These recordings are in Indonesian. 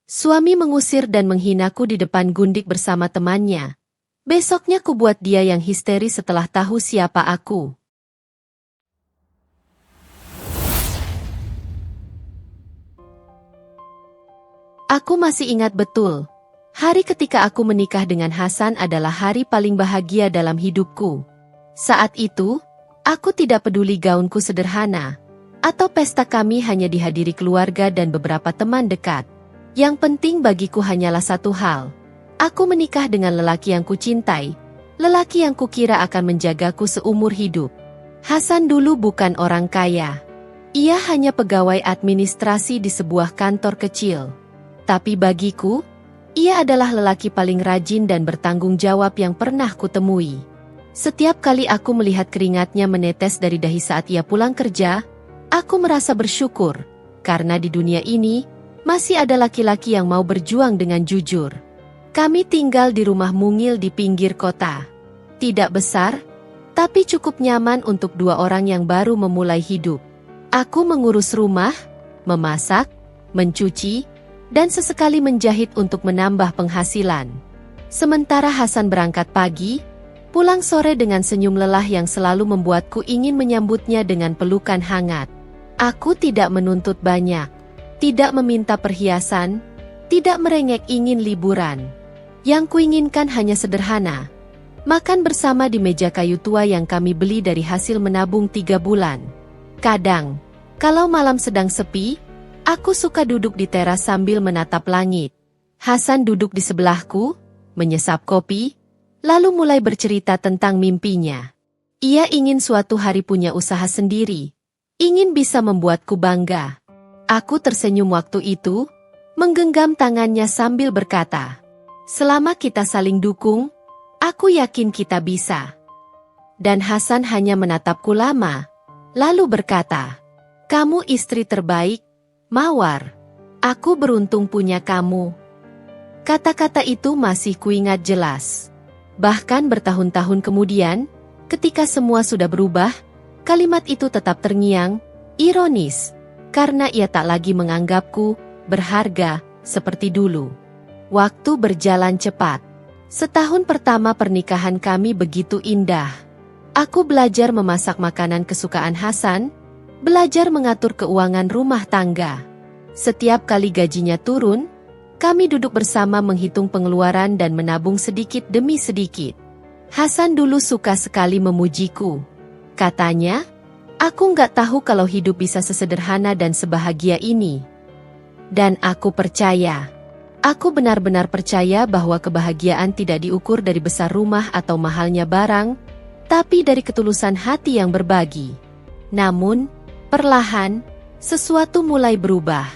Suami mengusir dan menghinaku di depan gundik bersama temannya. Besoknya ku buat dia yang histeris setelah tahu siapa aku. Aku masih ingat betul. Hari ketika aku menikah dengan Hasan adalah hari paling bahagia dalam hidupku. Saat itu, aku tidak peduli gaunku sederhana, atau pesta kami hanya dihadiri keluarga dan beberapa teman dekat. Yang penting bagiku hanyalah satu hal. Aku menikah dengan lelaki yang kucintai, lelaki yang kukira akan menjagaku seumur hidup. Hasan dulu bukan orang kaya. Ia hanya pegawai administrasi di sebuah kantor kecil. Tapi bagiku, ia adalah lelaki paling rajin dan bertanggung jawab yang pernah kutemui. Setiap kali aku melihat keringatnya menetes dari dahi saat ia pulang kerja, aku merasa bersyukur, karena di dunia ini, masih ada laki-laki yang mau berjuang dengan jujur. Kami tinggal di rumah mungil di pinggir kota. Tidak besar, tapi cukup nyaman untuk dua orang yang baru memulai hidup. Aku mengurus rumah, memasak, mencuci, dan sesekali menjahit untuk menambah penghasilan. Sementara Hasan berangkat pagi, pulang sore dengan senyum lelah yang selalu membuatku ingin menyambutnya dengan pelukan hangat. Aku tidak menuntut banyak, tidak meminta perhiasan, tidak merengek ingin liburan. Yang kuinginkan hanya sederhana. Makan bersama di meja kayu tua yang kami beli dari hasil menabung 3 bulan. Kadang, kalau malam sedang sepi, aku suka duduk di teras sambil menatap langit. Hasan duduk di sebelahku, menyesap kopi, lalu mulai bercerita tentang mimpinya. Ia ingin suatu hari punya usaha sendiri, ingin bisa membuatku bangga. Aku tersenyum waktu itu, menggenggam tangannya sambil berkata, "Selama kita saling dukung, aku yakin kita bisa." Dan Hasan hanya menatapku lama, lalu berkata, "Kamu istri terbaik, Mawar. Aku beruntung punya kamu." Kata-kata itu masih kuingat jelas. Bahkan bertahun-tahun kemudian, ketika semua sudah berubah, kalimat itu tetap terngiang, ironis, karena ia tak lagi menganggapku berharga seperti dulu. Waktu berjalan cepat. Setahun pertama pernikahan kami begitu indah. Aku belajar memasak makanan kesukaan Hasan, belajar mengatur keuangan rumah tangga. Setiap kali gajinya turun, kami duduk bersama menghitung pengeluaran dan menabung sedikit demi sedikit. Hasan dulu suka sekali memujiku. Katanya, aku nggak tahu kalau hidup bisa sesederhana dan sebahagia ini. Dan aku percaya. Aku benar-benar percaya bahwa kebahagiaan tidak diukur dari besar rumah atau mahalnya barang, tapi dari ketulusan hati yang berbagi. Namun, perlahan, sesuatu mulai berubah.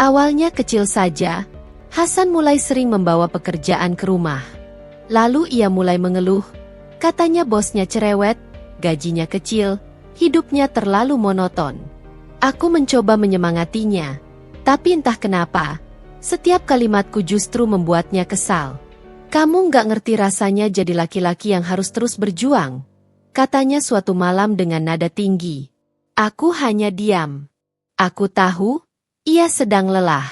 Awalnya kecil saja, Hasan mulai sering membawa pekerjaan ke rumah. Lalu ia mulai mengeluh, katanya bosnya cerewet, gajinya kecil, hidupnya terlalu monoton. Aku mencoba menyemangatinya, tapi entah kenapa, setiap kalimatku justru membuatnya kesal. "Kamu nggak ngerti rasanya jadi laki-laki yang harus terus berjuang," katanya suatu malam dengan nada tinggi. Aku hanya diam. Aku tahu, ia sedang lelah.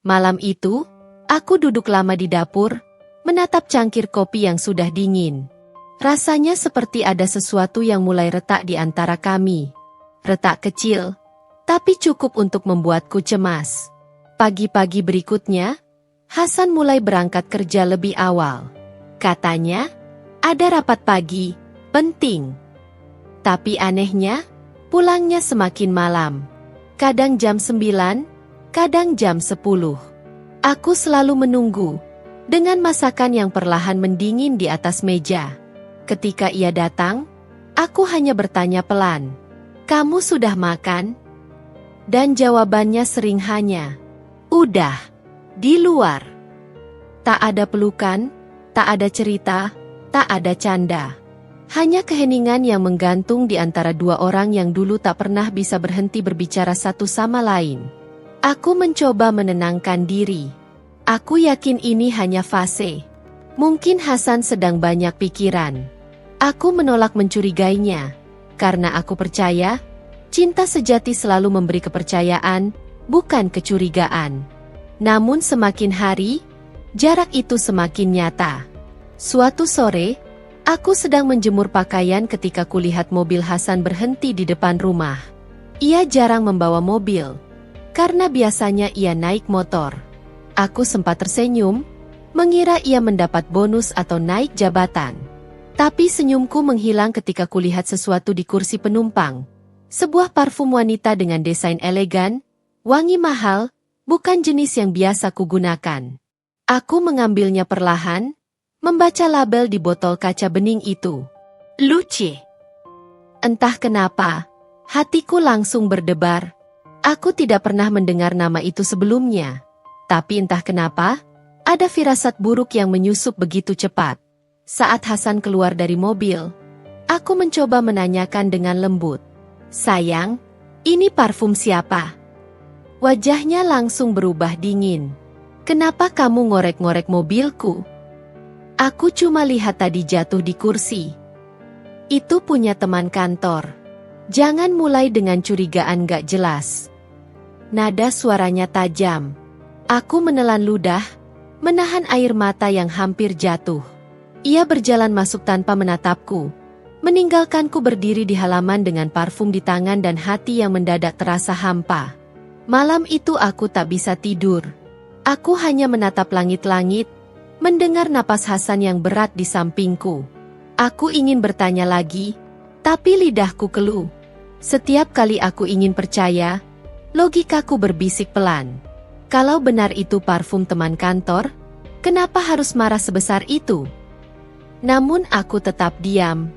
Malam itu, aku duduk lama di dapur, menatap cangkir kopi yang sudah dingin. Rasanya seperti ada sesuatu yang mulai retak di antara kami. Retak kecil, tapi cukup untuk membuatku cemas. Pagi-pagi berikutnya, Hasan mulai berangkat kerja lebih awal. Katanya, ada rapat pagi, penting. Tapi anehnya, pulangnya semakin malam. Kadang jam 9, kadang jam 10. Aku selalu menunggu, dengan masakan yang perlahan mendingin di atas meja. Ketika ia datang, aku hanya bertanya pelan, "Kamu sudah makan?" Dan jawabannya sering hanya, "Udah, di luar." Tak ada pelukan, tak ada cerita, tak ada canda. Hanya keheningan yang menggantung di antara dua orang yang dulu tak pernah bisa berhenti berbicara satu sama lain. Aku mencoba menenangkan diri. Aku yakin ini hanya fase. Mungkin Hasan sedang banyak pikiran. Aku menolak mencurigainya, karena aku percaya, cinta sejati selalu memberi kepercayaan, bukan kecurigaan. Namun semakin hari, jarak itu semakin nyata. Suatu sore, aku sedang menjemur pakaian ketika kulihat mobil Hasan berhenti di depan rumah. Ia jarang membawa mobil, karena biasanya ia naik motor. Aku sempat tersenyum, mengira ia mendapat bonus atau naik jabatan. Tapi senyumku menghilang ketika kulihat sesuatu di kursi penumpang. Sebuah parfum wanita dengan desain elegan, wangi mahal, bukan jenis yang biasa kugunakan. Aku mengambilnya perlahan, membaca label di botol kaca bening itu. Luce. Entah kenapa, hatiku langsung berdebar. Aku tidak pernah mendengar nama itu sebelumnya. Tapi entah kenapa, ada firasat buruk yang menyusup begitu cepat. Saat Hasan keluar dari mobil, aku mencoba menanyakan dengan lembut. Sayang, ini parfum siapa? Wajahnya langsung berubah dingin. Kenapa kamu ngorek-ngorek mobilku? Aku cuma lihat tadi jatuh di kursi. Itu punya teman kantor. Jangan mulai dengan curigaan gak jelas. Nada suaranya tajam. Aku menelan ludah, menahan air mata yang hampir jatuh. Ia berjalan masuk tanpa menatapku, meninggalkanku berdiri di halaman dengan parfum di tangan dan hati yang mendadak terasa hampa. Malam itu aku tak bisa tidur. Aku hanya menatap langit-langit, mendengar napas Hasan yang berat di sampingku. Aku ingin bertanya lagi, tapi lidahku keluh. Setiap kali aku ingin percaya, logikaku berbisik pelan. Kalau benar itu parfum teman kantor, kenapa harus marah sebesar itu? Namun aku tetap diam.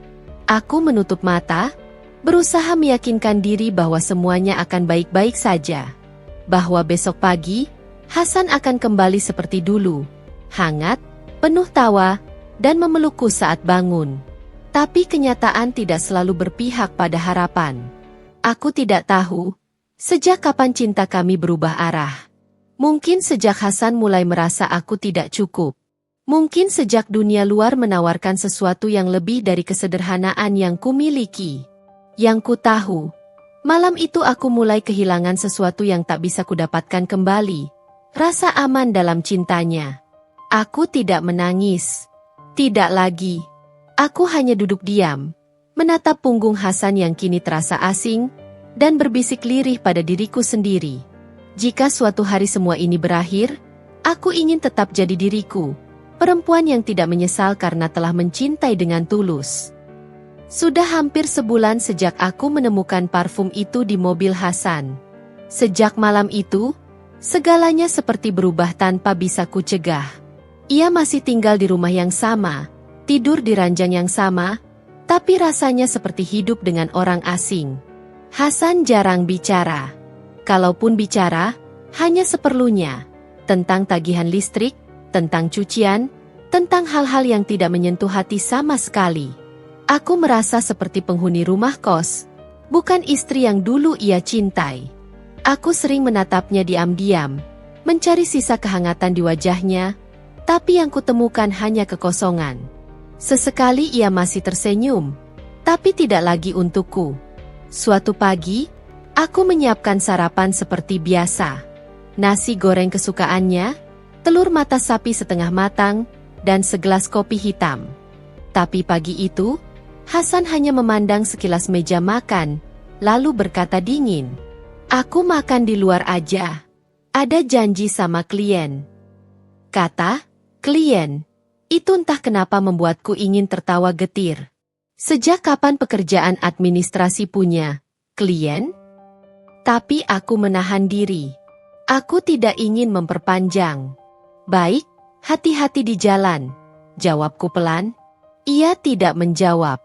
Aku menutup mata, berusaha meyakinkan diri bahwa semuanya akan baik-baik saja. Bahwa besok pagi, Hasan akan kembali seperti dulu. Hangat, penuh tawa, dan memelukku saat bangun. Tapi kenyataan tidak selalu berpihak pada harapan. Aku tidak tahu, sejak kapan cinta kami berubah arah. Mungkin sejak Hasan mulai merasa aku tidak cukup. Mungkin sejak dunia luar menawarkan sesuatu yang lebih dari kesederhanaan yang kumiliki. Yang ku tahu, malam itu aku mulai kehilangan sesuatu yang tak bisa kudapatkan kembali. Rasa aman dalam cintanya. Aku tidak menangis. Tidak lagi. Aku hanya duduk diam, menatap punggung Hasan yang kini terasa asing, dan berbisik lirih pada diriku sendiri. Jika suatu hari semua ini berakhir, aku ingin tetap jadi diriku. Perempuan yang tidak menyesal karena telah mencintai dengan tulus. Sudah hampir sebulan sejak aku menemukan parfum itu di mobil Hasan. Sejak malam itu, segalanya seperti berubah tanpa bisa kucegah. Ia masih tinggal di rumah yang sama, tidur di ranjang yang sama, tapi rasanya seperti hidup dengan orang asing. Hasan jarang bicara. Kalaupun bicara, hanya seperlunya. Tentang tagihan listrik, tentang cucian, tentang hal-hal yang tidak menyentuh hati sama sekali. Aku merasa seperti penghuni rumah kos, bukan istri yang dulu ia cintai. Aku sering menatapnya diam-diam, mencari sisa kehangatan di wajahnya, tapi yang kutemukan hanya kekosongan. Sesekali ia masih tersenyum, tapi tidak lagi untukku. Suatu pagi, aku menyiapkan sarapan seperti biasa. Nasi goreng kesukaannya, telur mata sapi setengah matang, dan segelas kopi hitam. Tapi pagi itu, Hasan hanya memandang sekilas meja makan, lalu berkata dingin, "Aku makan di luar aja. Ada janji sama klien." Kata, klien, itu entah kenapa membuatku ingin tertawa getir. Sejak kapan pekerjaan administrasi punya klien? Tapi aku menahan diri. Aku tidak ingin memperpanjang. "Baik, hati-hati di jalan," jawabku pelan. Ia tidak menjawab,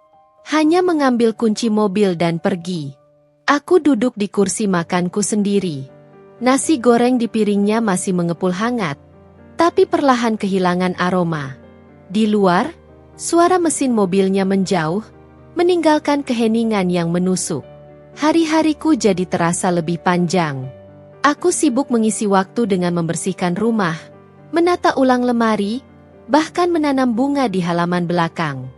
hanya mengambil kunci mobil dan pergi. Aku duduk di kursi makanku sendiri. Nasi goreng di piringnya masih mengepul hangat, tapi perlahan kehilangan aroma. Di luar, suara mesin mobilnya menjauh, meninggalkan keheningan yang menusuk. Hari-hariku jadi terasa lebih panjang. Aku sibuk mengisi waktu dengan membersihkan rumah, menata ulang lemari, bahkan menanam bunga di halaman belakang.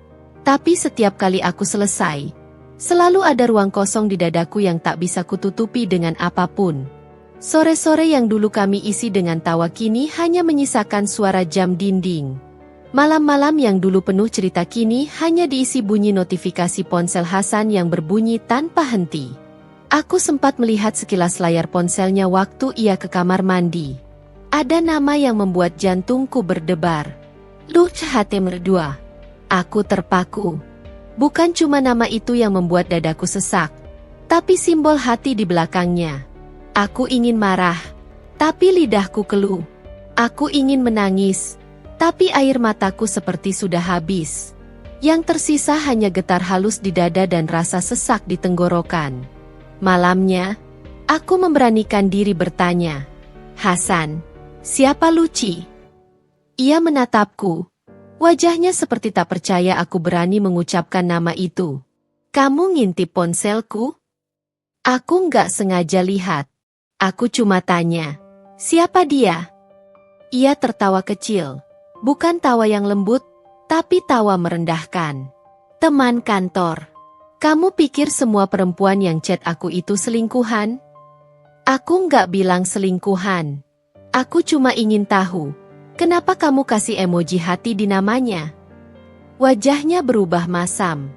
Tapi setiap kali aku selesai, selalu ada ruang kosong di dadaku yang tak bisa kututupi dengan apapun. Sore-sore yang dulu kami isi dengan tawa kini hanya menyisakan suara jam dinding. Malam-malam yang dulu penuh cerita kini hanya diisi bunyi notifikasi ponsel Hasan yang berbunyi tanpa henti. Aku sempat melihat sekilas layar ponselnya waktu ia ke kamar mandi. Ada nama yang membuat jantungku berdebar. Luh Hatem Redua. Aku terpaku. Bukan cuma nama itu yang membuat dadaku sesak, tapi simbol hati di belakangnya. Aku ingin marah, tapi lidahku keluh. Aku ingin menangis, tapi air mataku seperti sudah habis. Yang tersisa hanya getar halus di dada dan rasa sesak di tenggorokan. Malamnya, aku memberanikan diri bertanya, "Hasan, siapa Luci?" Ia menatapku. Wajahnya seperti tak percaya aku berani mengucapkan nama itu. "Kamu ngintip ponselku?" Aku nggak sengaja lihat. Aku cuma tanya, "Siapa dia?" Ia tertawa kecil. Bukan tawa yang lembut, tapi tawa merendahkan. "Teman kantor. Kamu pikir semua perempuan yang chat aku itu selingkuhan?" Aku nggak bilang selingkuhan. Aku cuma ingin tahu, kenapa kamu kasih emoji hati di namanya? Wajahnya berubah masam.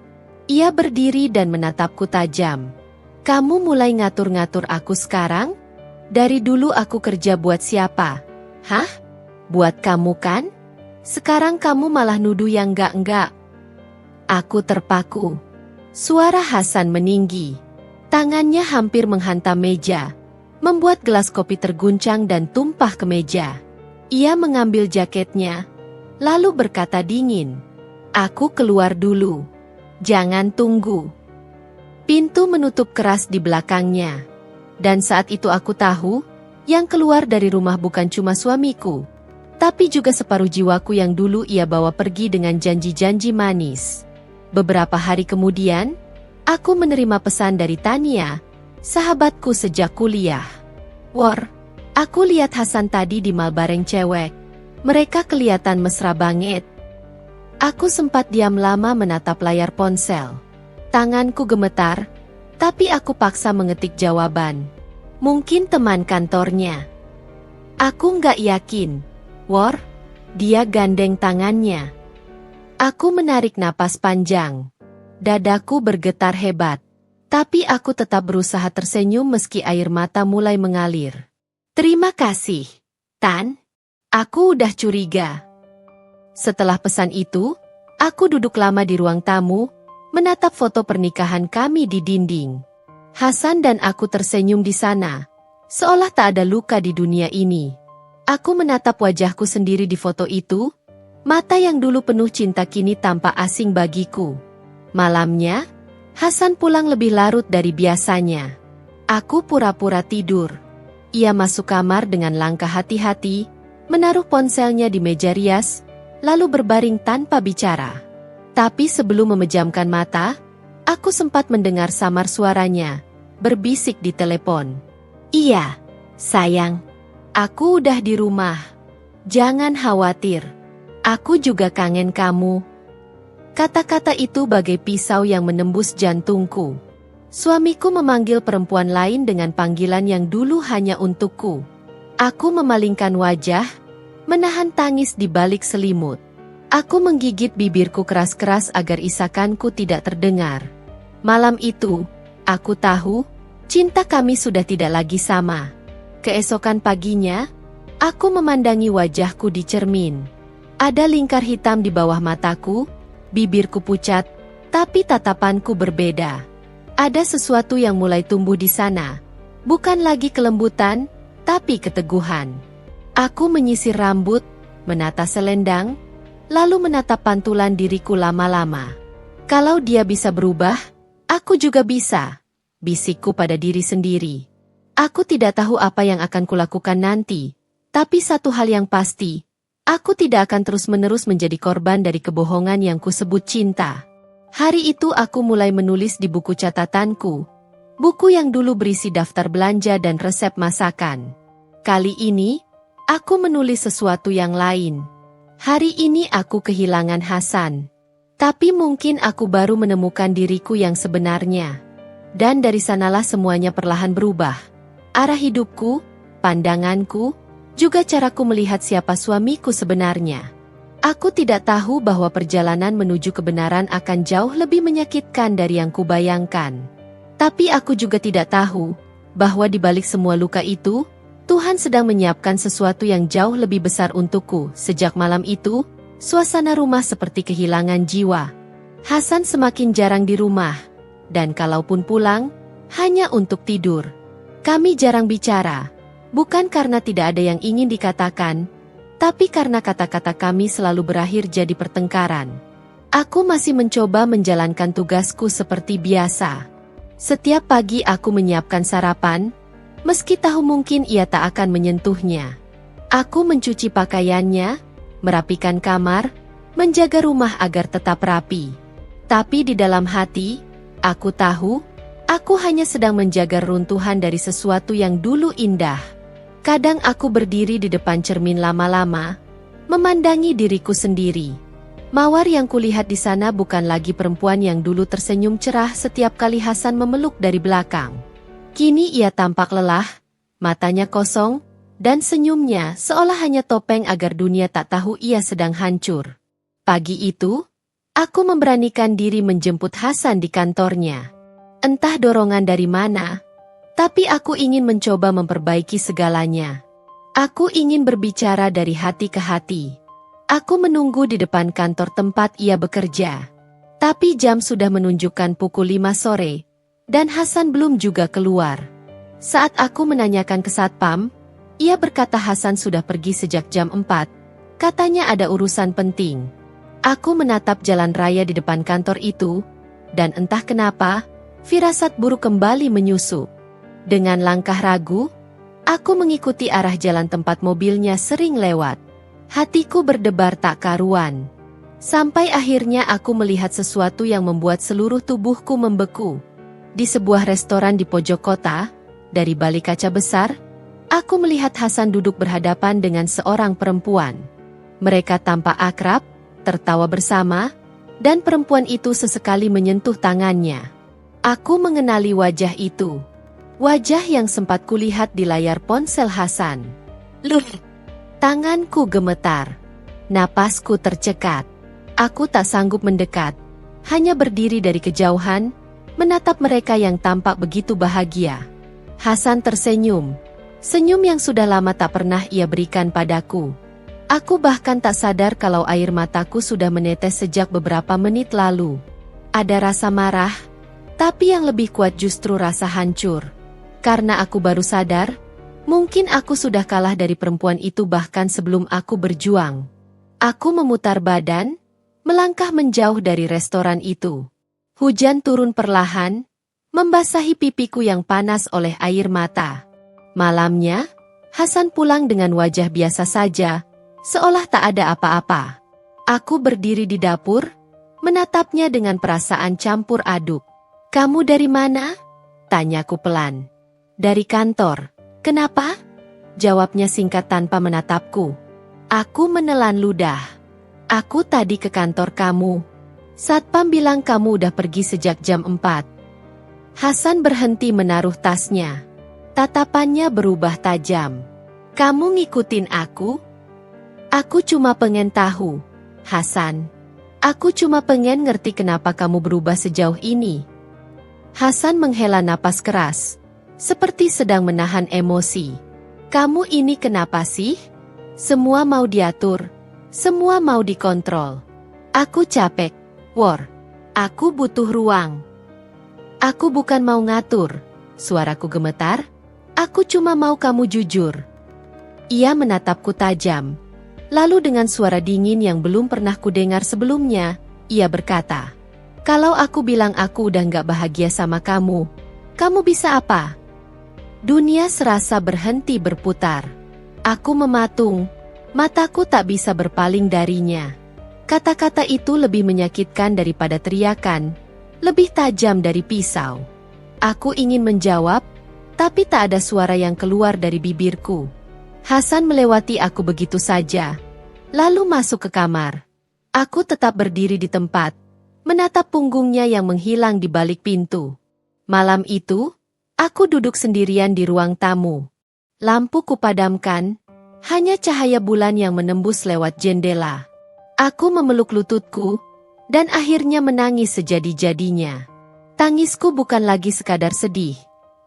Ia berdiri dan menatapku tajam. "Kamu mulai ngatur-ngatur aku sekarang? Dari dulu aku kerja buat siapa? Hah? Buat kamu kan? Sekarang kamu malah nuduh yang enggak-enggak." Aku terpaku. Suara Hasan meninggi. Tangannya hampir menghantam meja, membuat gelas kopi terguncang dan tumpah ke meja. Ia mengambil jaketnya, lalu berkata dingin, "Aku keluar dulu. Jangan tunggu." Pintu menutup keras di belakangnya. Dan saat itu aku tahu, yang keluar dari rumah bukan cuma suamiku, tapi juga separuh jiwaku yang dulu ia bawa pergi dengan janji-janji manis. Beberapa hari kemudian, aku menerima pesan dari Tania, sahabatku sejak kuliah. "War, aku lihat Hasan tadi di mal bareng cewek. Mereka kelihatan mesra banget." Aku sempat diam lama menatap layar ponsel. Tanganku gemetar, tapi aku paksa mengetik jawaban. "Mungkin teman kantornya." Aku nggak yakin. "War?" Dia gandeng tangannya. Aku menarik napas panjang. Dadaku bergetar hebat. Tapi aku tetap berusaha tersenyum meski air mata mulai mengalir. "Terima kasih, Tan. Aku udah curiga." Setelah pesan itu, aku duduk lama di ruang tamu, menatap foto pernikahan kami di dinding. Hasan dan aku tersenyum di sana, seolah tak ada luka di dunia ini. Aku menatap wajahku sendiri di foto itu, mata yang dulu penuh cinta kini tampak asing bagiku. Malamnya, Hasan pulang lebih larut dari biasanya. Aku pura-pura tidur. Ia masuk kamar dengan langkah hati-hati, menaruh ponselnya di meja rias, lalu berbaring tanpa bicara. Tapi sebelum memejamkan mata, aku sempat mendengar samar suaranya, berbisik di telepon. "Iya, sayang. Aku udah di rumah. Jangan khawatir. Aku juga kangen kamu." Kata-kata itu bagai pisau yang menembus jantungku. Suamiku memanggil perempuan lain dengan panggilan yang dulu hanya untukku. Aku memalingkan wajah, menahan tangis di balik selimut. Aku menggigit bibirku keras-keras agar isakanku tidak terdengar. Malam itu, aku tahu, cinta kami sudah tidak lagi sama. Keesokan paginya, aku memandangi wajahku di cermin. Ada lingkar hitam di bawah mataku, bibirku pucat, tapi tatapanku berbeda. Ada sesuatu yang mulai tumbuh di sana. Bukan lagi kelembutan, tapi keteguhan. Aku menyisir rambut, menata selendang, lalu menatap pantulan diriku lama-lama. Kalau dia bisa berubah, aku juga bisa, bisikku pada diri sendiri. Aku tidak tahu apa yang akan kulakukan nanti, tapi satu hal yang pasti, aku tidak akan terus-menerus menjadi korban dari kebohongan yang kusebut cinta. Hari itu aku mulai menulis di buku catatanku, buku yang dulu berisi daftar belanja dan resep masakan. Kali ini, aku menulis sesuatu yang lain. Hari ini aku kehilangan Hasan. Tapi mungkin aku baru menemukan diriku yang sebenarnya. Dan dari sanalah semuanya perlahan berubah. Arah hidupku, pandanganku, juga caraku melihat siapa suamiku sebenarnya. Aku tidak tahu bahwa perjalanan menuju kebenaran akan jauh lebih menyakitkan dari yang kubayangkan. Tapi aku juga tidak tahu bahwa di balik semua luka itu, Tuhan sedang menyiapkan sesuatu yang jauh lebih besar untukku. Sejak malam itu, suasana rumah seperti kehilangan jiwa. Hasan semakin jarang di rumah, dan kalaupun pulang, hanya untuk tidur. Kami jarang bicara, bukan karena tidak ada yang ingin dikatakan, tapi karena kata-kata kami selalu berakhir jadi pertengkaran. Aku masih mencoba menjalankan tugasku seperti biasa. Setiap pagi aku menyiapkan sarapan, meski tahu mungkin ia tak akan menyentuhnya. Aku mencuci pakaiannya, merapikan kamar, menjaga rumah agar tetap rapi. Tapi di dalam hati, aku tahu, aku hanya sedang menjaga runtuhan dari sesuatu yang dulu indah. Kadang aku berdiri di depan cermin lama-lama, memandangi diriku sendiri. Mawar yang kulihat di sana bukan lagi perempuan yang dulu tersenyum cerah setiap kali Hasan memeluk dari belakang. Kini ia tampak lelah, matanya kosong, dan senyumnya seolah hanya topeng agar dunia tak tahu ia sedang hancur. Pagi itu, aku memberanikan diri menjemput Hasan di kantornya. Entah dorongan dari mana, tapi aku ingin mencoba memperbaiki segalanya. Aku ingin berbicara dari hati ke hati. Aku menunggu di depan kantor tempat ia bekerja. Tapi jam sudah menunjukkan pukul 5 sore, dan Hasan belum juga keluar. Saat aku menanyakan ke satpam, ia berkata Hasan sudah pergi sejak jam 4. Katanya ada urusan penting. Aku menatap jalan raya di depan kantor itu, dan entah kenapa, firasat buruk kembali menyusup. Dengan langkah ragu, aku mengikuti arah jalan tempat mobilnya sering lewat. Hatiku berdebar tak karuan. Sampai akhirnya aku melihat sesuatu yang membuat seluruh tubuhku membeku. Di sebuah restoran di pojok kota, dari balik kaca besar, aku melihat Hasan duduk berhadapan dengan seorang perempuan. Mereka tampak akrab, tertawa bersama, dan perempuan itu sesekali menyentuh tangannya. Aku mengenali wajah itu. Wajah yang sempat kulihat di layar ponsel Hasan. Luh! Tanganku gemetar. Napasku tercekat. Aku tak sanggup mendekat. Hanya berdiri dari kejauhan, menatap mereka yang tampak begitu bahagia. Hasan tersenyum. Senyum yang sudah lama tak pernah ia berikan padaku. Aku bahkan tak sadar kalau air mataku sudah menetes sejak beberapa menit lalu. Ada rasa marah, tapi yang lebih kuat justru rasa hancur. Karena aku baru sadar, mungkin aku sudah kalah dari perempuan itu bahkan sebelum aku berjuang. Aku memutar badan, melangkah menjauh dari restoran itu. Hujan turun perlahan, membasahi pipiku yang panas oleh air mata. Malamnya, Hasan pulang dengan wajah biasa saja, seolah tak ada apa-apa. Aku berdiri di dapur, menatapnya dengan perasaan campur aduk. "Kamu dari mana?" tanyaku pelan. "Dari kantor." "Kenapa?" jawabnya singkat tanpa menatapku. Aku menelan ludah. "Aku tadi ke kantor kamu. Satpam bilang kamu udah pergi sejak jam 4. Hasan berhenti menaruh tasnya. Tatapannya berubah tajam. "Kamu ngikutin aku?" "Aku cuma pengen tahu, Hasan. Aku cuma pengen ngerti kenapa kamu berubah sejauh ini." Hasan menghela napas keras, seperti sedang menahan emosi. "Kamu ini kenapa sih? Semua mau diatur, semua mau dikontrol. Aku capek, War. Aku butuh ruang." "Aku bukan mau ngatur," suaraku gemetar. "Aku cuma mau kamu jujur." Ia menatapku tajam. Lalu dengan suara dingin yang belum pernah kudengar sebelumnya, ia berkata, "Kalau aku bilang aku udah gak bahagia sama kamu, kamu bisa apa?" Dunia serasa berhenti berputar. Aku mematung, mataku tak bisa berpaling darinya. Kata-kata itu lebih menyakitkan daripada teriakan, lebih tajam dari pisau. Aku ingin menjawab, tapi tak ada suara yang keluar dari bibirku. Hasan melewati aku begitu saja, lalu masuk ke kamar. Aku tetap berdiri di tempat, menatap punggungnya yang menghilang di balik pintu. Malam itu, aku duduk sendirian di ruang tamu. Lampu kupadamkan, hanya cahaya bulan yang menembus lewat jendela. Aku memeluk lututku, dan akhirnya menangis sejadi-jadinya. Tangisku bukan lagi sekadar sedih,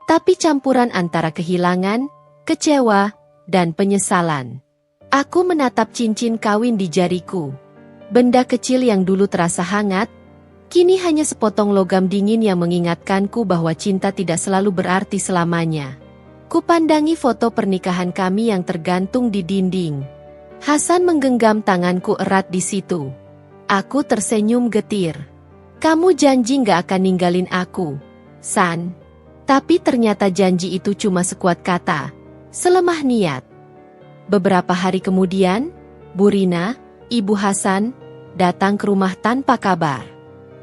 tapi campuran antara kehilangan, kecewa, dan penyesalan. Aku menatap cincin kawin di jariku. Benda kecil yang dulu terasa hangat, kini hanya sepotong logam dingin yang mengingatkanku bahwa cinta tidak selalu berarti selamanya. Kupandangi foto pernikahan kami yang tergantung di dinding. Hasan menggenggam tanganku erat di situ. Aku tersenyum getir. Kamu janji gak akan ninggalin aku, San. Tapi ternyata janji itu cuma sekuat kata, selemah niat. Beberapa hari kemudian, Bu Rina, Ibu Hasan, datang ke rumah tanpa kabar.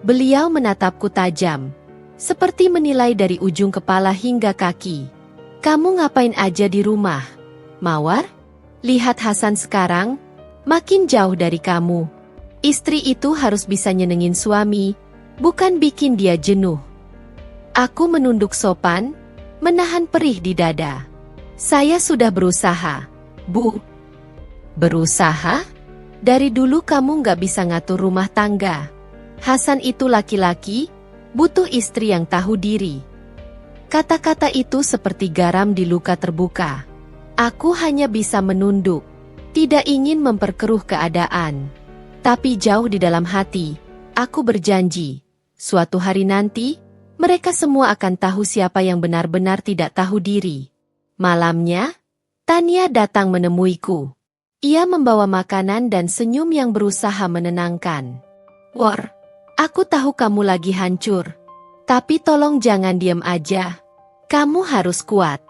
Beliau menatapku tajam, seperti menilai dari ujung kepala hingga kaki. Kamu ngapain aja di rumah, Mawar? Lihat Hasan sekarang, makin jauh dari kamu. Istri itu harus bisa nyenengin suami, bukan bikin dia jenuh. Aku menunduk sopan, menahan perih di dada. Saya sudah berusaha, Bu. Berusaha? Dari dulu kamu gak bisa ngatur rumah tangga. Hasan itu laki-laki, butuh istri yang tahu diri. Kata-kata itu seperti garam di luka terbuka. Aku hanya bisa menunduk, tidak ingin memperkeruh keadaan. Tapi jauh di dalam hati, aku berjanji, suatu hari nanti, mereka semua akan tahu siapa yang benar-benar tidak tahu diri. Malamnya, Tania datang menemuiku. Ia membawa makanan dan senyum yang berusaha menenangkan. War, aku tahu kamu lagi hancur. Tapi tolong jangan diam aja. Kamu harus kuat.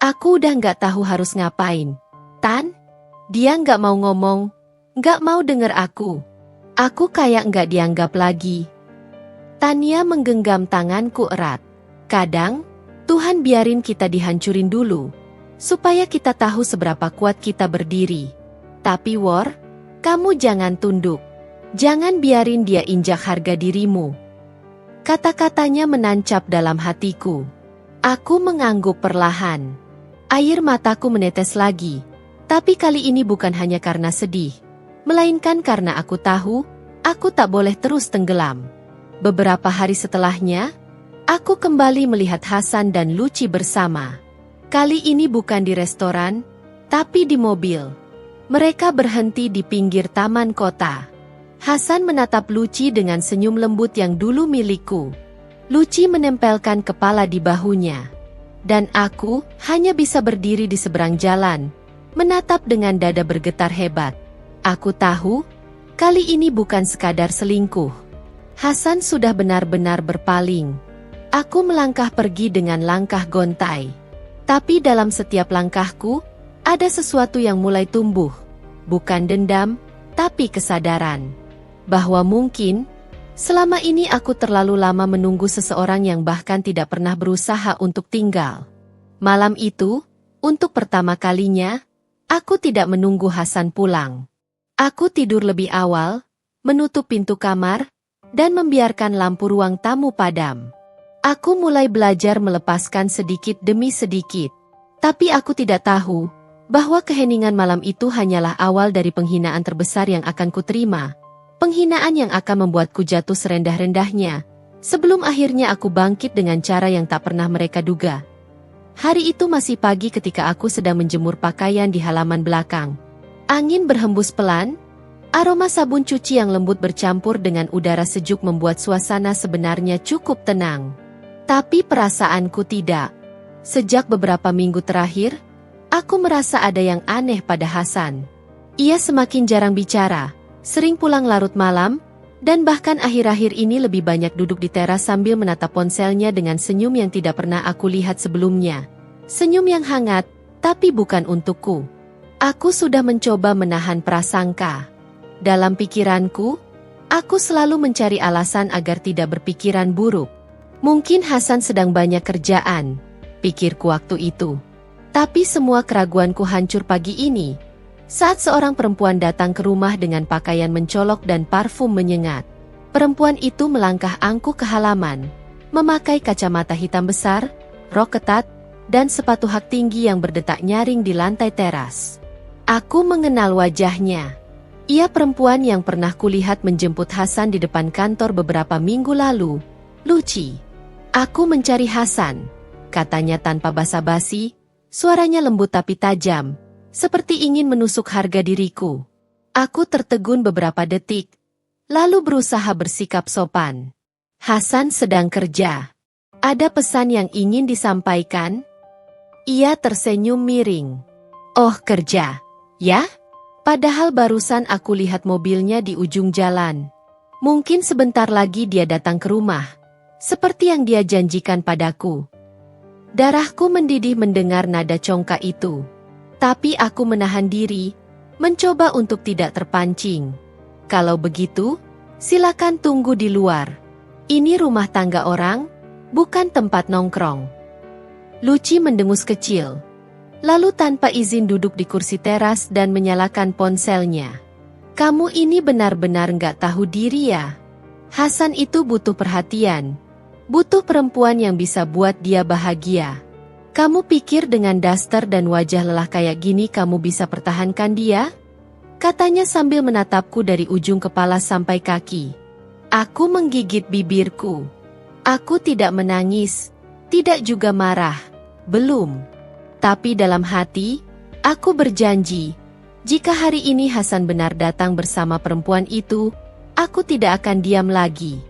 Aku udah gak tahu harus ngapain. Tan? Dia gak mau ngomong. Gak mau denger aku. Aku kayak gak dianggap lagi. Tania menggenggam tanganku erat. Kadang, Tuhan biarin kita dihancurin dulu. Supaya kita tahu seberapa kuat kita berdiri. Tapi War, kamu jangan tunduk. Jangan biarin dia injak harga dirimu. Kata-katanya menancap dalam hatiku. Aku mengangguk perlahan. Air mataku menetes lagi. Tapi kali ini bukan hanya karena sedih. Melainkan karena aku tahu, aku tak boleh terus tenggelam. Beberapa hari setelahnya, aku kembali melihat Hasan dan Luci bersama. Kali ini bukan di restoran, tapi di mobil. Mereka berhenti di pinggir taman kota. Hasan menatap Luci dengan senyum lembut yang dulu milikku. Luci menempelkan kepala di bahunya. Dan aku hanya bisa berdiri di seberang jalan, menatap dengan dada bergetar hebat. Aku tahu, kali ini bukan sekadar selingkuh. Hasan sudah benar-benar berpaling. Aku melangkah pergi dengan langkah gontai. Tapi dalam setiap langkahku, ada sesuatu yang mulai tumbuh. Bukan dendam, tapi kesadaran. Bahwa mungkin, selama ini aku terlalu lama menunggu seseorang yang bahkan tidak pernah berusaha untuk tinggal. Malam itu, untuk pertama kalinya, aku tidak menunggu Hasan pulang. Aku tidur lebih awal, menutup pintu kamar, dan membiarkan lampu ruang tamu padam. Aku mulai belajar melepaskan sedikit demi sedikit. Tapi aku tidak tahu, bahwa keheningan malam itu hanyalah awal dari penghinaan terbesar yang akan kuterima. Penghinaan yang akan membuatku jatuh serendah-rendahnya, sebelum akhirnya aku bangkit dengan cara yang tak pernah mereka duga. Hari itu masih pagi ketika aku sedang menjemur pakaian di halaman belakang. Angin berhembus pelan, aroma sabun cuci yang lembut bercampur dengan udara sejuk membuat suasana sebenarnya cukup tenang. Tapi perasaanku tidak. Sejak beberapa minggu terakhir, aku merasa ada yang aneh pada Hasan. Ia semakin jarang bicara, sering pulang larut malam, dan bahkan akhir-akhir ini lebih banyak duduk di teras sambil menatap ponselnya dengan senyum yang tidak pernah aku lihat sebelumnya. Senyum yang hangat, tapi bukan untukku. Aku sudah mencoba menahan prasangka. Dalam pikiranku, aku selalu mencari alasan agar tidak berpikiran buruk. Mungkin Hasan sedang banyak kerjaan, pikirku waktu itu. Tapi semua keraguanku hancur pagi ini, saat seorang perempuan datang ke rumah dengan pakaian mencolok dan parfum menyengat. Perempuan itu melangkah angkuh ke halaman, memakai kacamata hitam besar, rok ketat, dan sepatu hak tinggi yang berdetak nyaring di lantai teras. Aku mengenal wajahnya. Ia perempuan yang pernah kulihat menjemput Hasan di depan kantor beberapa minggu lalu, Lucy. Aku mencari Hasan, katanya tanpa basa-basi, suaranya lembut tapi tajam, seperti ingin menusuk harga diriku. Aku tertegun beberapa detik, lalu berusaha bersikap sopan. Hasan sedang kerja. Ada pesan yang ingin disampaikan? Ia tersenyum miring. Oh, kerja, ya? Padahal barusan aku lihat mobilnya di ujung jalan. Mungkin sebentar lagi dia datang ke rumah, seperti yang dia janjikan padaku. Darahku mendidih mendengar nada congkak itu. Tapi aku menahan diri, mencoba untuk tidak terpancing. Kalau begitu, silakan tunggu di luar. Ini rumah tangga orang, bukan tempat nongkrong. Lucy mendengus kecil. Lalu tanpa izin duduk di kursi teras dan menyalakan ponselnya. Kamu ini benar-benar nggak tahu diri ya? Hasan itu butuh perhatian. Butuh perempuan yang bisa buat dia bahagia. Kamu pikir dengan daster dan wajah lelah kayak gini kamu bisa pertahankan dia? Katanya sambil menatapku dari ujung kepala sampai kaki. Aku menggigit bibirku. Aku tidak menangis, tidak juga marah. Belum. Tapi dalam hati, aku berjanji, jika hari ini Hasan benar datang bersama perempuan itu, aku tidak akan diam lagi.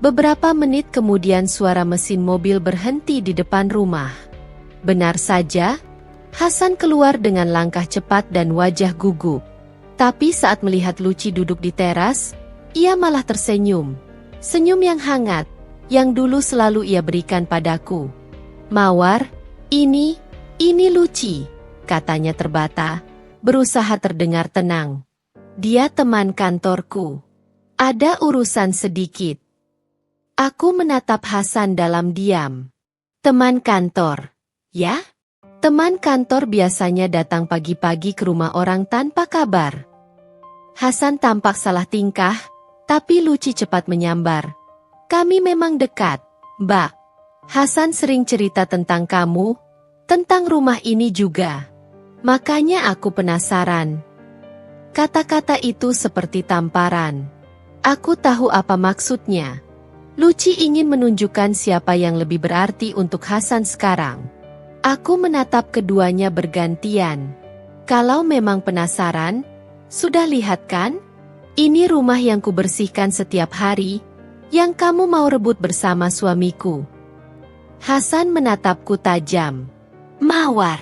Beberapa menit kemudian suara mesin mobil berhenti di depan rumah. Benar saja, Hasan keluar dengan langkah cepat dan wajah gugup. Tapi saat melihat Lucy duduk di teras, ia malah tersenyum. Senyum yang hangat, yang dulu selalu ia berikan padaku. Mawar, ini Lucy, katanya terbata, berusaha terdengar tenang. Dia teman kantorku. Ada urusan sedikit. Aku menatap Hasan dalam diam. Teman kantor, ya? Teman kantor biasanya datang pagi-pagi ke rumah orang tanpa kabar. Hasan tampak salah tingkah, tapi Lucy cepat menyambar. Kami memang dekat, Mbak. Hasan sering cerita tentang kamu, tentang rumah ini juga. Makanya aku penasaran. Kata-kata itu seperti tamparan. Aku tahu apa maksudnya. Lucy ingin menunjukkan siapa yang lebih berarti untuk Hasan sekarang. Aku menatap keduanya bergantian. Kalau memang penasaran, sudah lihat kan? Ini rumah yang kubersihkan setiap hari, yang kamu mau rebut bersama suamiku. Hasan menatapku tajam. Mawar,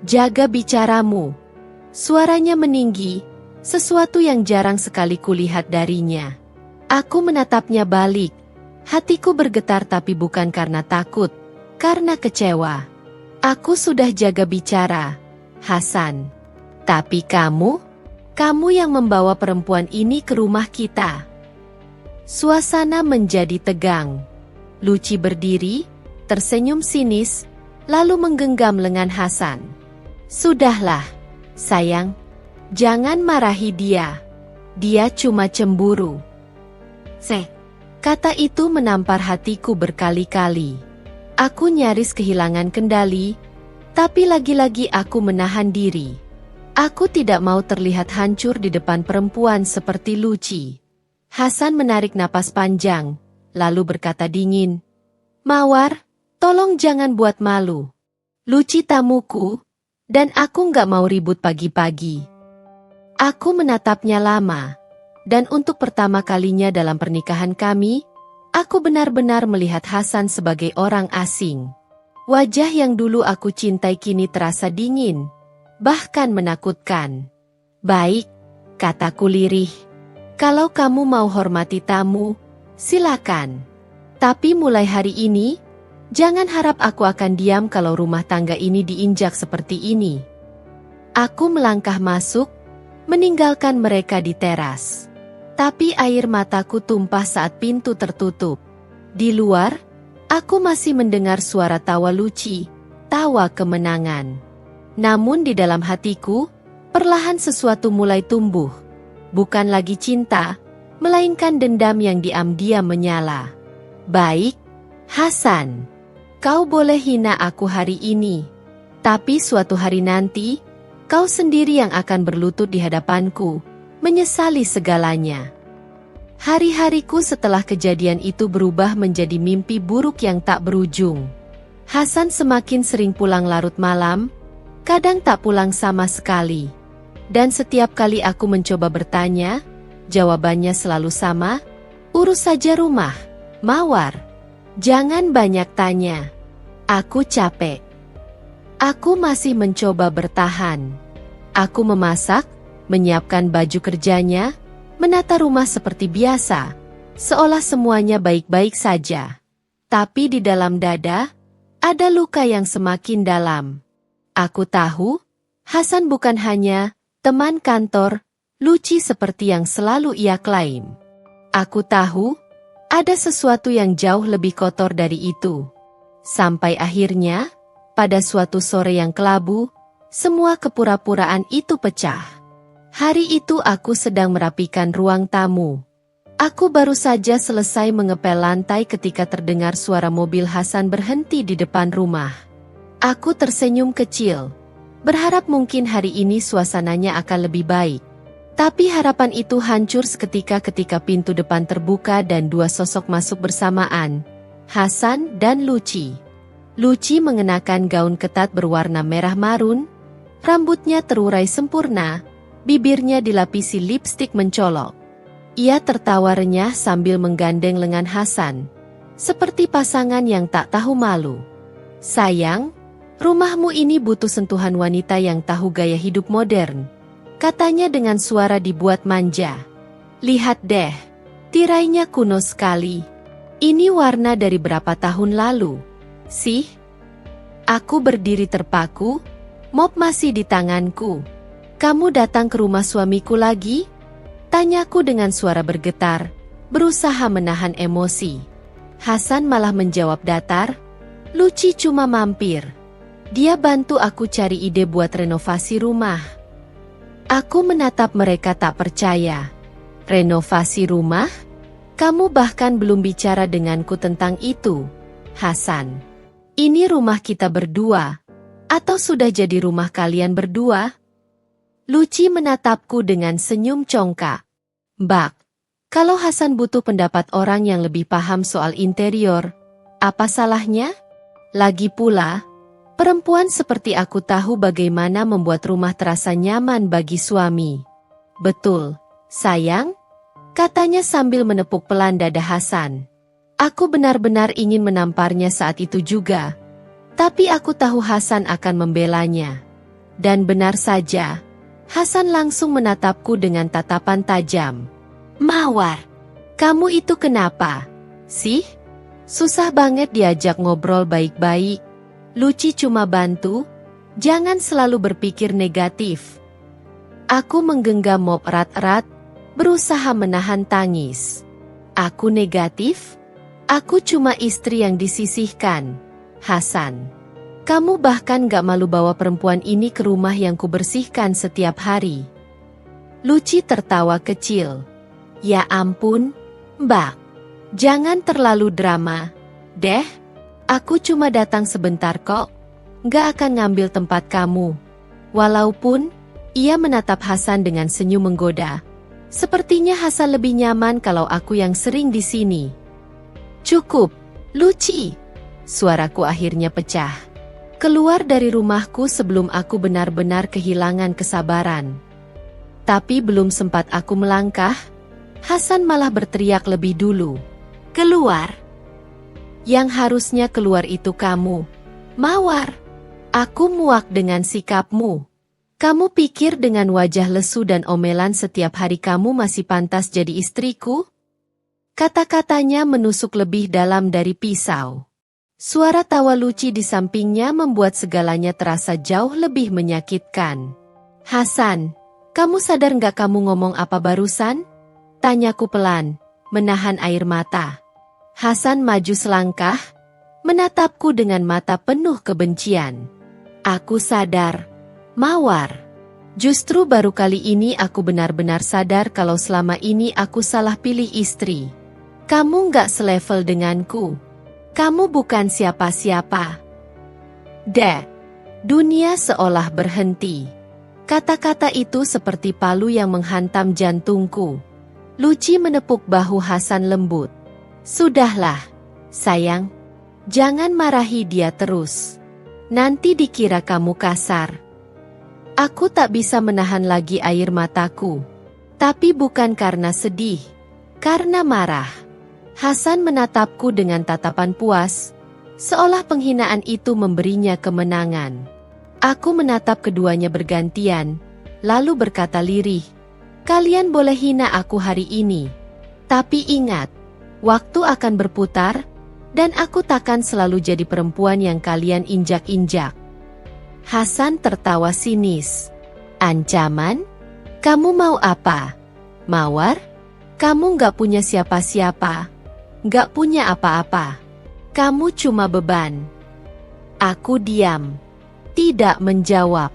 jaga bicaramu. Suaranya meninggi, sesuatu yang jarang sekali kulihat darinya. Aku menatapnya balik. Hatiku bergetar tapi bukan karena takut, karena kecewa. Aku sudah jaga bicara, Hasan. Tapi kamu yang membawa perempuan ini ke rumah kita. Suasana menjadi tegang. Lucy berdiri, tersenyum sinis, lalu menggenggam lengan Hasan. Sudahlah, sayang. Jangan marahi dia. Dia cuma cemburu. Kata itu menampar hatiku berkali-kali. Aku nyaris kehilangan kendali, tapi lagi-lagi aku menahan diri. Aku tidak mau terlihat hancur di depan perempuan seperti Lucy. Hasan menarik napas panjang, lalu berkata dingin. Mawar, tolong jangan buat malu. Lucy tamuku, dan aku nggak mau ribut pagi-pagi. Aku menatapnya lama, dan untuk pertama kalinya dalam pernikahan kami, aku benar-benar melihat Hasan sebagai orang asing. Wajah yang dulu aku cintai kini terasa dingin, bahkan menakutkan. Baik, kataku lirih. Kalau kamu mau hormati tamu, silakan. Tapi mulai hari ini, jangan harap aku akan diam kalau rumah tangga ini diinjak seperti ini. Aku melangkah masuk, meninggalkan mereka di teras. Tapi air mataku tumpah saat pintu tertutup. Di luar, aku masih mendengar suara tawa Lucy, tawa kemenangan. Namun di dalam hatiku, perlahan sesuatu mulai tumbuh. Bukan lagi cinta, melainkan dendam yang diam-diam menyala. Baik, Hasan. Kau boleh hina aku hari ini, tapi suatu hari nanti, kau sendiri yang akan berlutut di hadapanku, menyesali segalanya. Hari-hariku setelah kejadian itu berubah menjadi mimpi buruk yang tak berujung. Hasan semakin sering pulang larut malam, kadang tak pulang sama sekali. Dan setiap kali aku mencoba bertanya, jawabannya selalu sama, urus saja rumah, Mawar. Jangan banyak tanya. Aku capek. Aku masih mencoba bertahan. Aku memasak, menyiapkan baju kerjanya, menata rumah seperti biasa, seolah semuanya baik-baik saja. Tapi di dalam dada, ada luka yang semakin dalam. Aku tahu, Hasan bukan hanya teman kantor, lucu seperti yang selalu ia klaim. Aku tahu, ada sesuatu yang jauh lebih kotor dari itu. Sampai akhirnya, pada suatu sore yang kelabu, semua kepura-puraan itu pecah. Hari itu aku sedang merapikan ruang tamu. Aku baru saja selesai mengepel lantai ketika terdengar suara mobil Hasan berhenti di depan rumah. Aku tersenyum kecil, berharap mungkin hari ini suasananya akan lebih baik. Tapi harapan itu hancur seketika ketika pintu depan terbuka dan dua sosok masuk bersamaan, Hasan dan Luci. Luci mengenakan gaun ketat berwarna merah marun, rambutnya terurai sempurna, bibirnya dilapisi lipstik mencolok. Ia tertawa renyah sambil menggandeng lengan Hasan, seperti pasangan yang tak tahu malu. Sayang, rumahmu ini butuh sentuhan wanita yang tahu gaya hidup modern, katanya dengan suara dibuat manja. Lihat deh, tirainya kuno sekali. Ini warna dari berapa tahun lalu, sih? Aku berdiri terpaku, mop masih di tanganku. Kamu datang ke rumah suamiku lagi? Tanyaku dengan suara bergetar, berusaha menahan emosi. Hasan malah menjawab datar, Luci cuma mampir. Dia bantu aku cari ide buat renovasi rumah. Aku menatap mereka tak percaya. Renovasi rumah? Kamu bahkan belum bicara denganku tentang itu, Hasan. Ini rumah kita berdua, atau sudah jadi rumah kalian berdua? Luci menatapku dengan senyum congkak. Mbak, kalau Hasan butuh pendapat orang yang lebih paham soal interior, apa salahnya? Lagi pula, perempuan seperti aku tahu bagaimana membuat rumah terasa nyaman bagi suami. Betul, sayang, katanya sambil menepuk pelan dada Hasan. Aku benar-benar ingin menamparnya saat itu juga. Tapi aku tahu Hasan akan membelanya. Dan benar saja, Hasan langsung menatapku dengan tatapan tajam. Mawar, kamu itu kenapa, sih? Susah banget diajak ngobrol baik-baik. Luci cuma bantu, jangan selalu berpikir negatif. Aku menggenggam mop erat-erat, berusaha menahan tangis. Aku negatif? Aku cuma istri yang disisihkan, Hasan. Kamu bahkan gak malu bawa perempuan ini ke rumah yang kubersihkan setiap hari. Luci tertawa kecil. Ya ampun, Mbak. Jangan terlalu drama, deh. Aku cuma datang sebentar kok. Gak akan ngambil tempat kamu. Walaupun, ia menatap Hasan dengan senyum menggoda. Sepertinya Hasan lebih nyaman kalau aku yang sering di sini. Cukup, Luci. Suaraku akhirnya pecah. Keluar dari rumahku sebelum aku benar-benar kehilangan kesabaran. Tapi belum sempat aku melangkah, Hasan malah berteriak lebih dulu. Keluar. Yang harusnya keluar itu kamu, Mawar. Aku muak dengan sikapmu. Kamu pikir dengan wajah lesu dan omelan setiap hari kamu masih pantas jadi istriku? Kata-katanya menusuk lebih dalam dari pisau. Suara tawa Luci di sampingnya membuat segalanya terasa jauh lebih menyakitkan. Hasan, kamu sadar nggak kamu ngomong apa barusan? Tanyaku pelan, menahan air mata. Hasan maju selangkah, menatapku dengan mata penuh kebencian. Aku sadar, Mawar. Justru baru kali ini aku benar-benar sadar kalau selama ini aku salah pilih istri. Kamu nggak selevel denganku. Kamu bukan siapa-siapa. Dek. Dunia seolah berhenti. Kata-kata itu seperti palu yang menghantam jantungku. Luci menepuk bahu Hasan lembut. Sudahlah, sayang. Jangan marahi dia terus. Nanti dikira kamu kasar. Aku tak bisa menahan lagi air mataku. Tapi bukan karena sedih. Karena marah. Hasan menatapku dengan tatapan puas, seolah penghinaan itu memberinya kemenangan. Aku menatap keduanya bergantian, lalu berkata lirih, "Kalian boleh hina aku hari ini. Tapi ingat, waktu akan berputar, dan aku takkan selalu jadi perempuan yang kalian injak-injak." Hasan tertawa sinis. "Ancaman? Kamu mau apa? Mawar? Kamu gak punya siapa-siapa. Gak punya apa-apa. Kamu cuma beban." Aku diam. Tidak menjawab.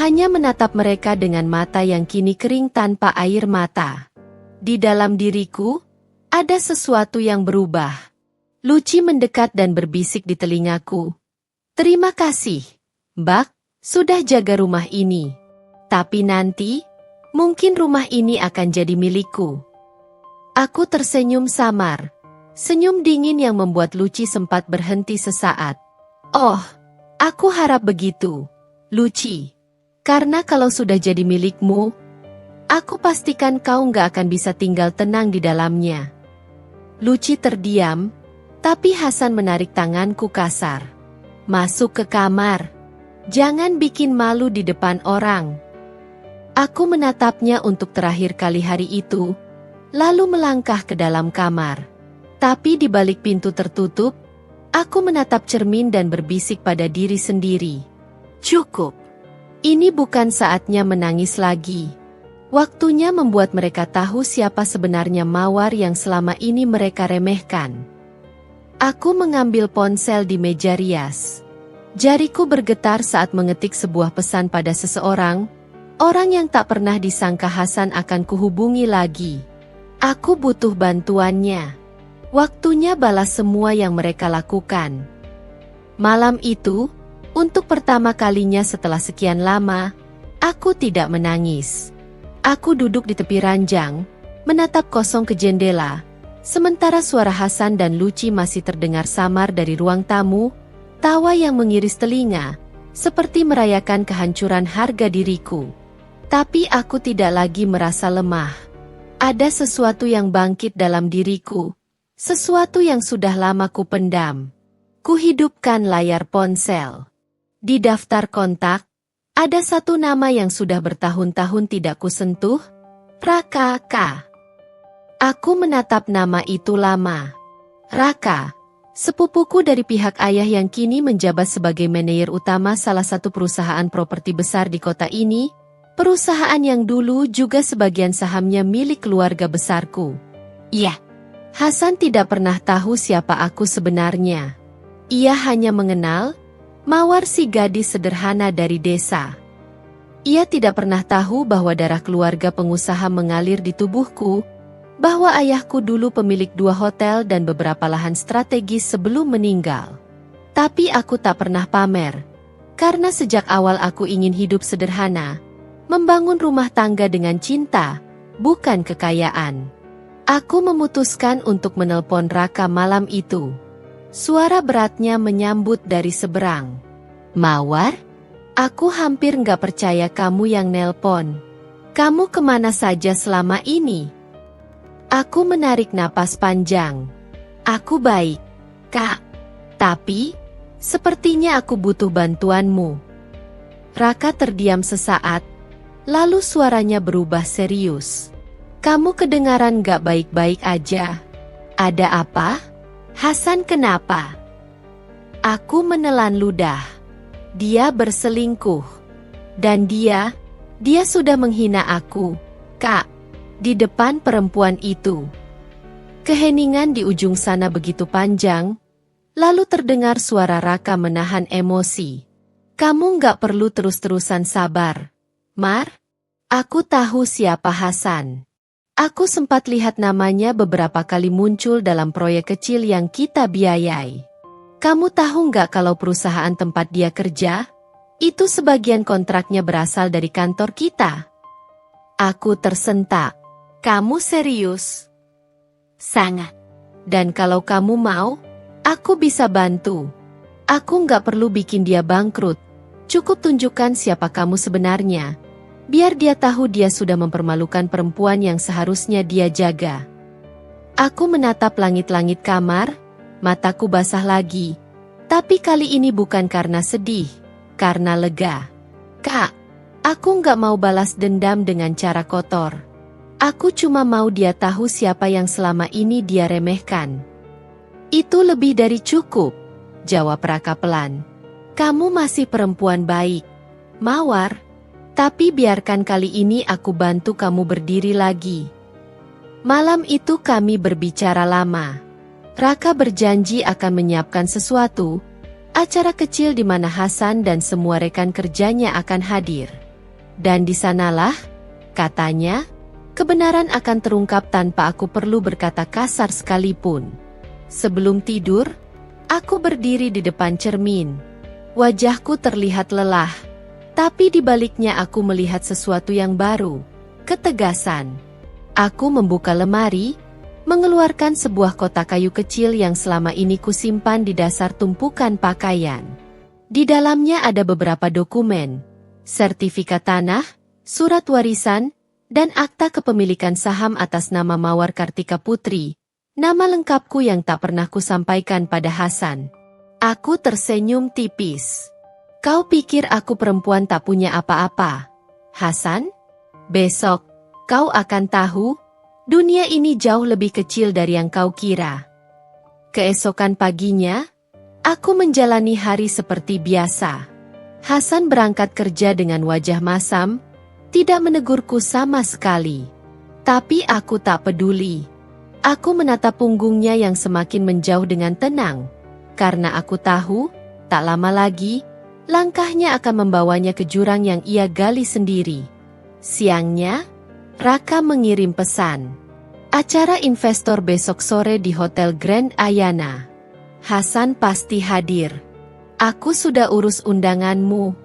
Hanya menatap mereka dengan mata yang kini kering tanpa air mata. Di dalam diriku, ada sesuatu yang berubah. Luci mendekat dan berbisik di telingaku. "Terima kasih, Mbak, sudah jaga rumah ini. Tapi nanti, mungkin rumah ini akan jadi milikku." Aku tersenyum samar. Senyum dingin yang membuat Luci sempat berhenti sesaat. "Oh, aku harap begitu, Luci. Karena kalau sudah jadi milikmu, aku pastikan kau nggak akan bisa tinggal tenang di dalamnya." Luci terdiam, tapi Hasan menarik tanganku kasar. "Masuk ke kamar. Jangan bikin malu di depan orang." Aku menatapnya untuk terakhir kali hari itu, lalu melangkah ke dalam kamar. Tapi di balik pintu tertutup, aku menatap cermin dan berbisik pada diri sendiri. Cukup. Ini bukan saatnya menangis lagi. Waktunya membuat mereka tahu siapa sebenarnya Mawar yang selama ini mereka remehkan. Aku mengambil ponsel di meja rias. Jariku bergetar saat mengetik sebuah pesan pada seseorang, orang yang tak pernah disangka Hasan akan kuhubungi lagi. Aku butuh bantuannya. Waktunya balas semua yang mereka lakukan. Malam itu, untuk pertama kalinya setelah sekian lama, aku tidak menangis. Aku duduk di tepi ranjang, menatap kosong ke jendela, sementara suara Hasan dan Luci masih terdengar samar dari ruang tamu, tawa yang mengiris telinga, seperti merayakan kehancuran harga diriku. Tapi aku tidak lagi merasa lemah. Ada sesuatu yang bangkit dalam diriku. Sesuatu yang sudah lama ku pendam. Kuhidupkan layar ponsel. Di daftar kontak, ada satu nama yang sudah bertahun-tahun tidak kusentuh, Raka K. Aku menatap nama itu lama. Raka, sepupuku dari pihak ayah yang kini menjabat sebagai manajer utama salah satu perusahaan properti besar di kota ini, perusahaan yang dulu juga sebagian sahamnya milik keluarga besarku. Iya. Hasan tidak pernah tahu siapa aku sebenarnya. Ia hanya mengenal Mawar, si gadis sederhana dari desa. Ia tidak pernah tahu bahwa darah keluarga pengusaha mengalir di tubuhku, bahwa ayahku dulu pemilik 2 hotel dan beberapa lahan strategis sebelum meninggal. Tapi aku tak pernah pamer, karena sejak awal aku ingin hidup sederhana, membangun rumah tangga dengan cinta, bukan kekayaan. Aku memutuskan untuk menelpon Raka malam itu. Suara beratnya menyambut dari seberang. "Mawar? Aku hampir nggak percaya kamu yang nelpon. Kamu kemana saja selama ini?" Aku menarik napas panjang. "Aku baik, Kak. Tapi, sepertinya aku butuh bantuanmu." Raka terdiam sesaat, lalu suaranya berubah serius. "Kamu kedengaran gak baik-baik aja. Ada apa? Hasan kenapa?" Aku menelan ludah. Dia berselingkuh. Dan dia sudah menghina aku, Kak, di depan perempuan itu. Keheningan di ujung sana begitu panjang, lalu terdengar suara Raka menahan emosi. "Kamu gak perlu terus-terusan sabar, Mar. Aku tahu siapa Hasan. Aku sempat lihat namanya beberapa kali muncul dalam proyek kecil yang kita biayai. Kamu tahu nggak kalau perusahaan tempat dia kerja? Itu sebagian kontraknya berasal dari kantor kita. Aku tersentak. Kamu serius? Sangat. Dan kalau kamu mau, aku bisa bantu. Aku nggak perlu bikin dia bangkrut. Cukup tunjukkan siapa kamu sebenarnya. Biar dia tahu dia sudah mempermalukan perempuan yang seharusnya dia jaga. Aku menatap langit-langit kamar. Mataku basah lagi. Tapi kali ini bukan karena sedih, karena lega. Kak, aku nggak mau balas dendam dengan cara kotor. Aku cuma mau dia tahu siapa yang selama ini dia remehkan. Itu lebih dari cukup, jawab Raka pelan. Kamu masih perempuan baik, Mawar. Tapi biarkan kali ini aku bantu kamu berdiri lagi. Malam itu kami berbicara lama. Raka berjanji akan menyiapkan sesuatu, acara kecil di mana Hasan dan semua rekan kerjanya akan hadir. Dan di sanalah, katanya, kebenaran akan terungkap tanpa aku perlu berkata kasar sekalipun. Sebelum tidur, aku berdiri di depan cermin. Wajahku terlihat lelah, tapi di baliknya aku melihat sesuatu yang baru, ketegasan. Aku membuka lemari, mengeluarkan sebuah kotak kayu kecil yang selama ini kusimpan di dasar tumpukan pakaian. Di dalamnya ada beberapa dokumen, sertifikat tanah, surat warisan, dan akta kepemilikan saham atas nama Mawar Kartika Putri, nama lengkapku yang tak pernah kusampaikan pada Hasan. Aku tersenyum tipis. Kau pikir aku perempuan tak punya apa-apa, Hasan? Besok, kau akan tahu. Dunia ini jauh lebih kecil dari yang kau kira. Keesokan paginya, aku menjalani hari seperti biasa. Hasan berangkat kerja dengan wajah masam, tidak menegurku sama sekali. Tapi aku tak peduli. Aku menatap punggungnya yang semakin menjauh dengan tenang, karena aku tahu, tak lama lagi, langkahnya akan membawanya ke jurang yang ia gali sendiri. Siangnya, Raka mengirim pesan. Acara investor besok sore di Hotel Grand Ayana. Hasan pasti hadir. Aku sudah urus undanganmu.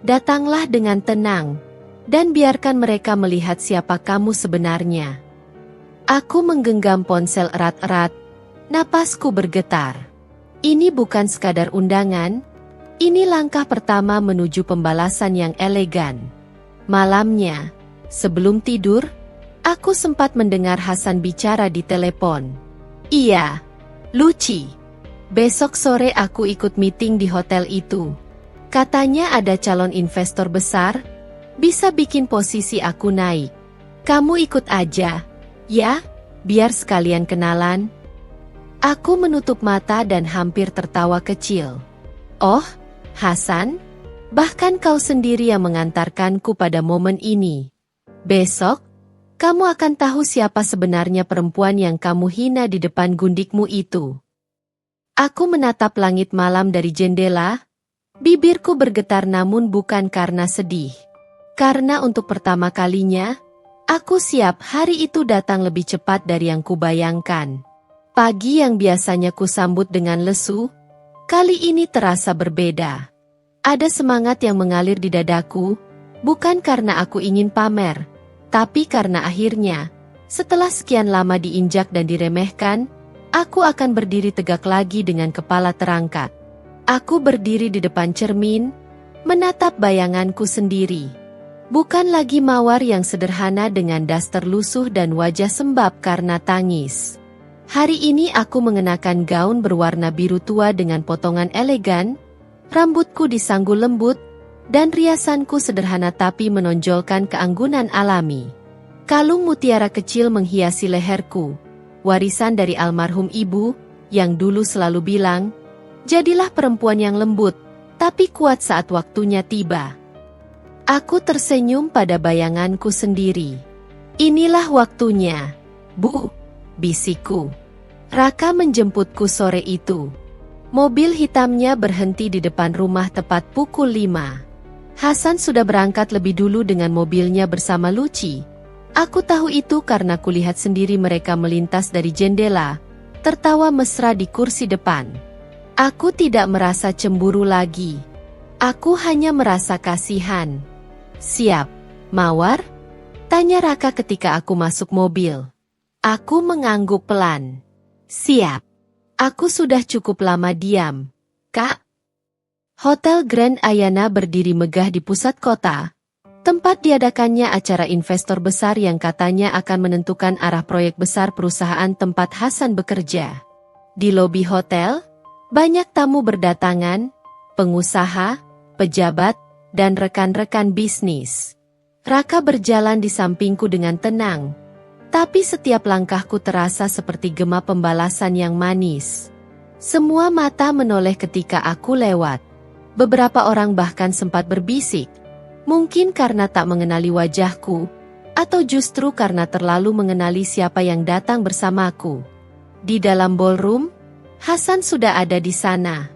Datanglah dengan tenang, dan biarkan mereka melihat siapa kamu sebenarnya. Aku menggenggam ponsel erat-erat. Napasku bergetar. Ini bukan sekadar undangan. Ini langkah pertama menuju pembalasan yang elegan. Malamnya, sebelum tidur, aku sempat mendengar Hasan bicara di telepon. Iya, Luci. Besok sore aku ikut meeting di hotel itu. Katanya ada calon investor besar, bisa bikin posisi aku naik. Kamu ikut aja, ya, biar sekalian kenalan. Aku menutup mata dan hampir tertawa kecil. Oh, Hasan, bahkan kau sendiri yang mengantarkanku pada momen ini. Besok, kamu akan tahu siapa sebenarnya perempuan yang kamu hina di depan gundikmu itu. Aku menatap langit malam dari jendela, bibirku bergetar namun bukan karena sedih. Karena untuk pertama kalinya, aku siap hari itu datang lebih cepat dari yang kubayangkan. Pagi yang biasanya kusambut dengan lesu, kali ini terasa berbeda. Ada semangat yang mengalir di dadaku, bukan karena aku ingin pamer, tapi karena akhirnya, setelah sekian lama diinjak dan diremehkan, aku akan berdiri tegak lagi dengan kepala terangkat. Aku berdiri di depan cermin, menatap bayanganku sendiri. Bukan lagi Mawar yang sederhana dengan daster lusuh dan wajah sembab karena tangis. Hari ini aku mengenakan gaun berwarna biru tua dengan potongan elegan, rambutku disanggul lembut, dan riasanku sederhana tapi menonjolkan keanggunan alami. Kalung mutiara kecil menghiasi leherku, warisan dari almarhum ibu, yang dulu selalu bilang, jadilah perempuan yang lembut, tapi kuat saat waktunya tiba. Aku tersenyum pada bayanganku sendiri. Inilah waktunya, Bu, bisikku. Raka menjemputku sore itu. Mobil hitamnya berhenti di depan rumah tepat pukul 5. Hasan sudah berangkat lebih dulu dengan mobilnya bersama Luci. Aku tahu itu karena kulihat sendiri mereka melintas dari jendela, tertawa mesra di kursi depan. Aku tidak merasa cemburu lagi. Aku hanya merasa kasihan. Siap, Mawar? Tanya Raka ketika aku masuk mobil. Aku mengangguk pelan. Siap. Aku sudah cukup lama diam, Kak. Hotel Grand Ayana berdiri megah di pusat kota, tempat diadakannya acara investor besar yang katanya akan menentukan arah proyek besar perusahaan tempat Hasan bekerja. Di lobi hotel, banyak tamu berdatangan, pengusaha, pejabat, dan rekan-rekan bisnis. Raka berjalan di sampingku dengan tenang, tapi setiap langkahku terasa seperti gema pembalasan yang manis. Semua mata menoleh ketika aku lewat. Beberapa orang bahkan sempat berbisik, mungkin karena tak mengenali wajahku, atau justru karena terlalu mengenali siapa yang datang bersamaku. Di dalam ballroom, Hasan sudah ada di sana.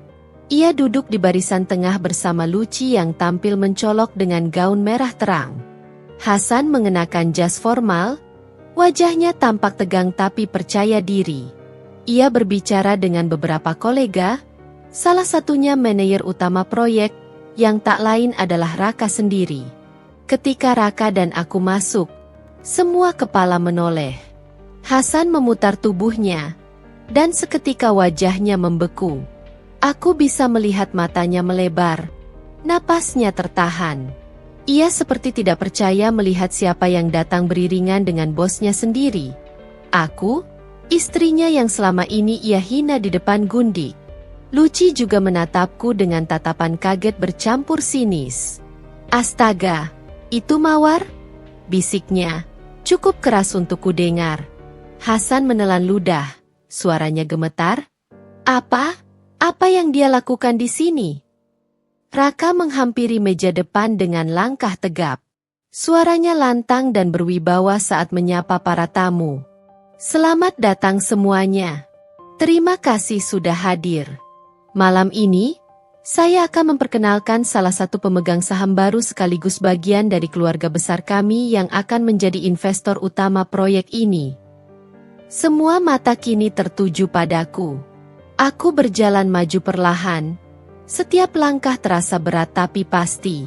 Ia duduk di barisan tengah bersama Luci yang tampil mencolok dengan gaun merah terang. Hasan mengenakan jas formal, wajahnya tampak tegang tapi percaya diri. Ia berbicara dengan beberapa kolega, salah satunya manajer utama proyek, yang tak lain adalah Raka sendiri. Ketika Raka dan aku masuk, semua kepala menoleh. Hasan memutar tubuhnya, dan seketika wajahnya membeku. Aku bisa melihat matanya melebar, napasnya tertahan. Ia seperti tidak percaya melihat siapa yang datang beriringan dengan bosnya sendiri. Aku, istrinya yang selama ini ia hina di depan gundik. Luci juga menatapku dengan tatapan kaget bercampur sinis. Astaga, itu Mawar? Bisiknya, cukup keras untuk kudengar. Hasan menelan ludah, suaranya gemetar. Apa? Apa yang dia lakukan di sini? Raka menghampiri meja depan dengan langkah tegap. Suaranya lantang dan berwibawa saat menyapa para tamu. Selamat datang semuanya. Terima kasih sudah hadir. Malam ini, saya akan memperkenalkan salah satu pemegang saham baru sekaligus bagian dari keluarga besar kami yang akan menjadi investor utama proyek ini. Semua mata kini tertuju padaku. Aku berjalan maju perlahan. Setiap langkah terasa berat tapi pasti.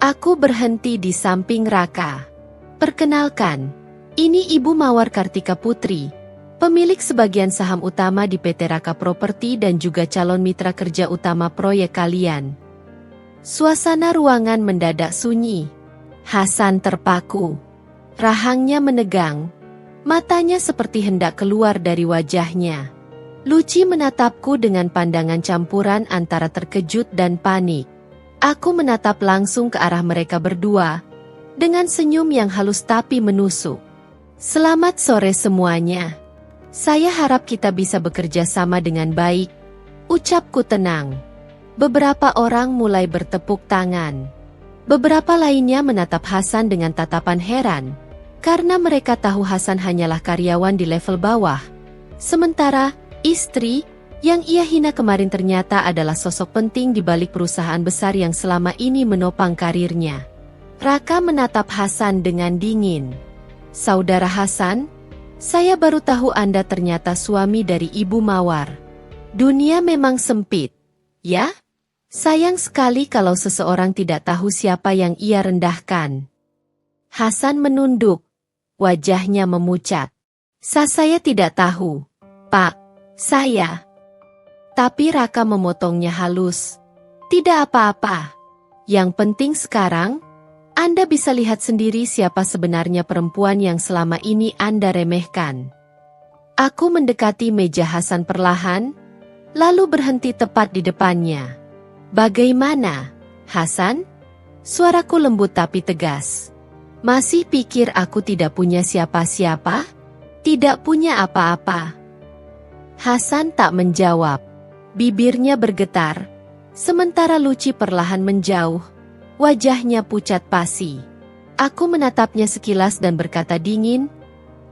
Aku berhenti di samping Raka. Perkenalkan, ini Ibu Mawar Kartika Putri, pemilik sebagian saham utama di PT Raka Properti dan juga calon mitra kerja utama proyek kalian. Suasana ruangan mendadak sunyi. Hasan terpaku. Rahangnya menegang. Matanya seperti hendak keluar dari wajahnya. Luci menatapku dengan pandangan campuran antara terkejut dan panik. Aku menatap langsung ke arah mereka berdua, dengan senyum yang halus tapi menusuk. Selamat sore semuanya. Saya harap kita bisa bekerja sama dengan baik, ucapku tenang. Beberapa orang mulai bertepuk tangan. Beberapa lainnya menatap Hasan dengan tatapan heran, karena mereka tahu Hasan hanyalah karyawan di level bawah. Sementara, istri, yang ia hina kemarin ternyata adalah sosok penting di balik perusahaan besar yang selama ini menopang karirnya. Raka menatap Hasan dengan dingin. Saudara Hasan, saya baru tahu Anda ternyata suami dari Ibu Mawar. Dunia memang sempit, ya? Sayang sekali kalau seseorang tidak tahu siapa yang ia rendahkan. Hasan menunduk, wajahnya memucat. Saya tidak tahu, Pak. Saya. Tapi Raka memotongnya halus. Tidak apa-apa. Yang penting sekarang, Anda bisa lihat sendiri siapa sebenarnya perempuan yang selama ini Anda remehkan. Aku mendekati meja Hasan perlahan, lalu berhenti tepat di depannya. Bagaimana, Hasan? Suaraku lembut tapi tegas. Masih pikir aku tidak punya siapa-siapa? Tidak punya apa-apa. Hasan tak menjawab. Bibirnya bergetar. Sementara Luci perlahan menjauh. Wajahnya pucat pasi. Aku menatapnya sekilas dan berkata dingin,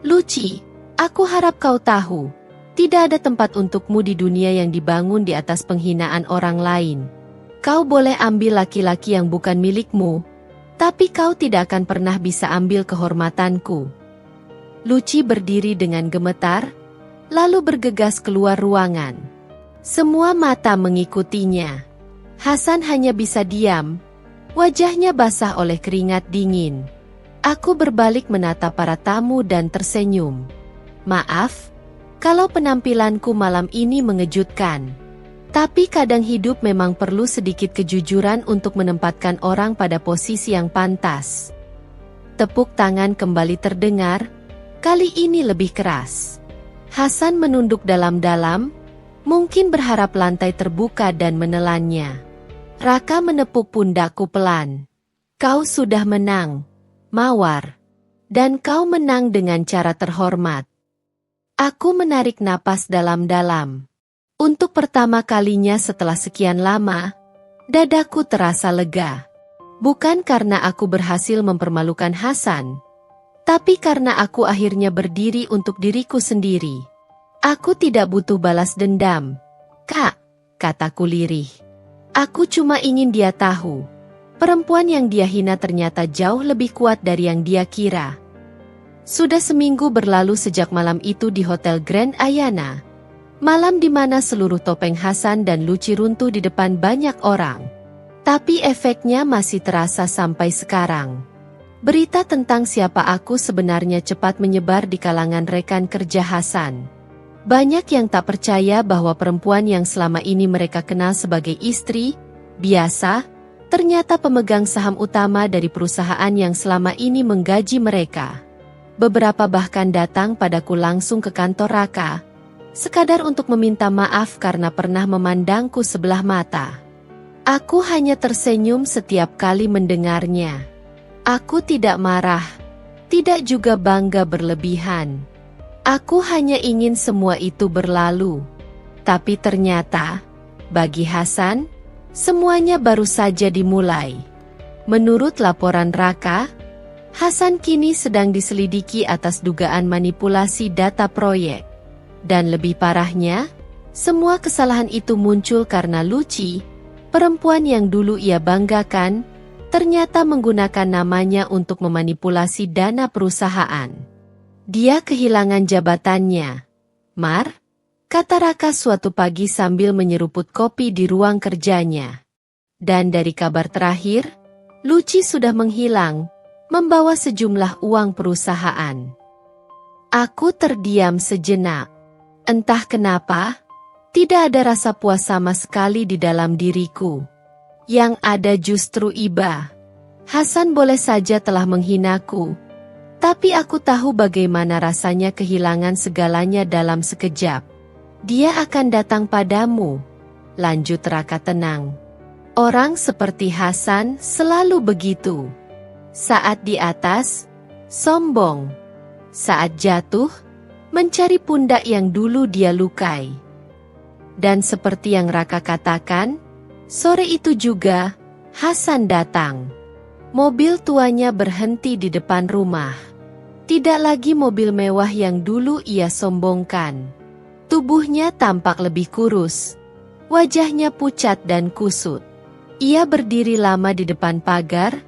Luci, aku harap kau tahu, tidak ada tempat untukmu di dunia yang dibangun di atas penghinaan orang lain. Kau boleh ambil laki-laki yang bukan milikmu, tapi kau tidak akan pernah bisa ambil kehormatanku. Luci berdiri dengan gemetar, lalu bergegas keluar ruangan. Semua mata mengikutinya. Hasan hanya bisa diam. Wajahnya basah oleh keringat dingin. Aku berbalik menatap para tamu dan tersenyum. Maaf, kalau penampilanku malam ini mengejutkan. Tapi kadang hidup memang perlu sedikit kejujuran untuk menempatkan orang pada posisi yang pantas. Tepuk tangan kembali terdengar, kali ini lebih keras. Hasan menunduk dalam-dalam, mungkin berharap lantai terbuka dan menelannya. Raka menepuk pundakku pelan. Kau sudah menang, Mawar. Dan kau menang dengan cara terhormat. Aku menarik napas dalam-dalam. Untuk pertama kalinya setelah sekian lama, dadaku terasa lega. Bukan karena aku berhasil mempermalukan Hasan, tapi karena aku akhirnya berdiri untuk diriku sendiri. Aku tidak butuh balas dendam. Kak, kataku lirih. Aku cuma ingin dia tahu. Perempuan yang dia hina ternyata jauh lebih kuat dari yang dia kira. Sudah seminggu berlalu sejak malam itu di Hotel Grand Ayana. Malam di mana seluruh topeng Hasan dan Luci runtuh di depan banyak orang. Tapi efeknya masih terasa sampai sekarang. Berita tentang siapa aku sebenarnya cepat menyebar di kalangan rekan kerja Hasan. Banyak yang tak percaya bahwa perempuan yang selama ini mereka kenal sebagai istri biasa, ternyata pemegang saham utama dari perusahaan yang selama ini menggaji mereka. Beberapa bahkan datang padaku langsung ke kantor Raka, sekadar untuk meminta maaf karena pernah memandangku sebelah mata. Aku hanya tersenyum setiap kali mendengarnya. Aku tidak marah, tidak juga bangga berlebihan. Aku hanya ingin semua itu berlalu. Tapi ternyata, bagi Hasan, semuanya baru saja dimulai. Menurut laporan Raka, Hasan kini sedang diselidiki atas dugaan manipulasi data proyek. Dan lebih parahnya, semua kesalahan itu muncul karena Luci, perempuan yang dulu ia banggakan, ternyata menggunakan namanya untuk memanipulasi dana perusahaan. Dia kehilangan jabatannya. Mar, kata Raka suatu pagi sambil menyeruput kopi di ruang kerjanya. Dan dari kabar terakhir, Luci sudah menghilang, membawa sejumlah uang perusahaan. Aku terdiam sejenak. Entah kenapa, tidak ada rasa puas sama sekali di dalam diriku. Yang ada justru iba. Hasan boleh saja telah menghinaku, tapi aku tahu bagaimana rasanya kehilangan segalanya dalam sekejap. Dia akan datang padamu, lanjut Raka tenang. Orang seperti Hasan selalu begitu. Saat di atas, sombong. Saat jatuh, mencari pundak yang dulu dia lukai. Dan seperti yang Raka katakan, sore itu juga, Hasan datang. Mobil tuanya berhenti di depan rumah. Tidak lagi mobil mewah yang dulu ia sombongkan. Tubuhnya tampak lebih kurus. Wajahnya pucat dan kusut. Ia berdiri lama di depan pagar,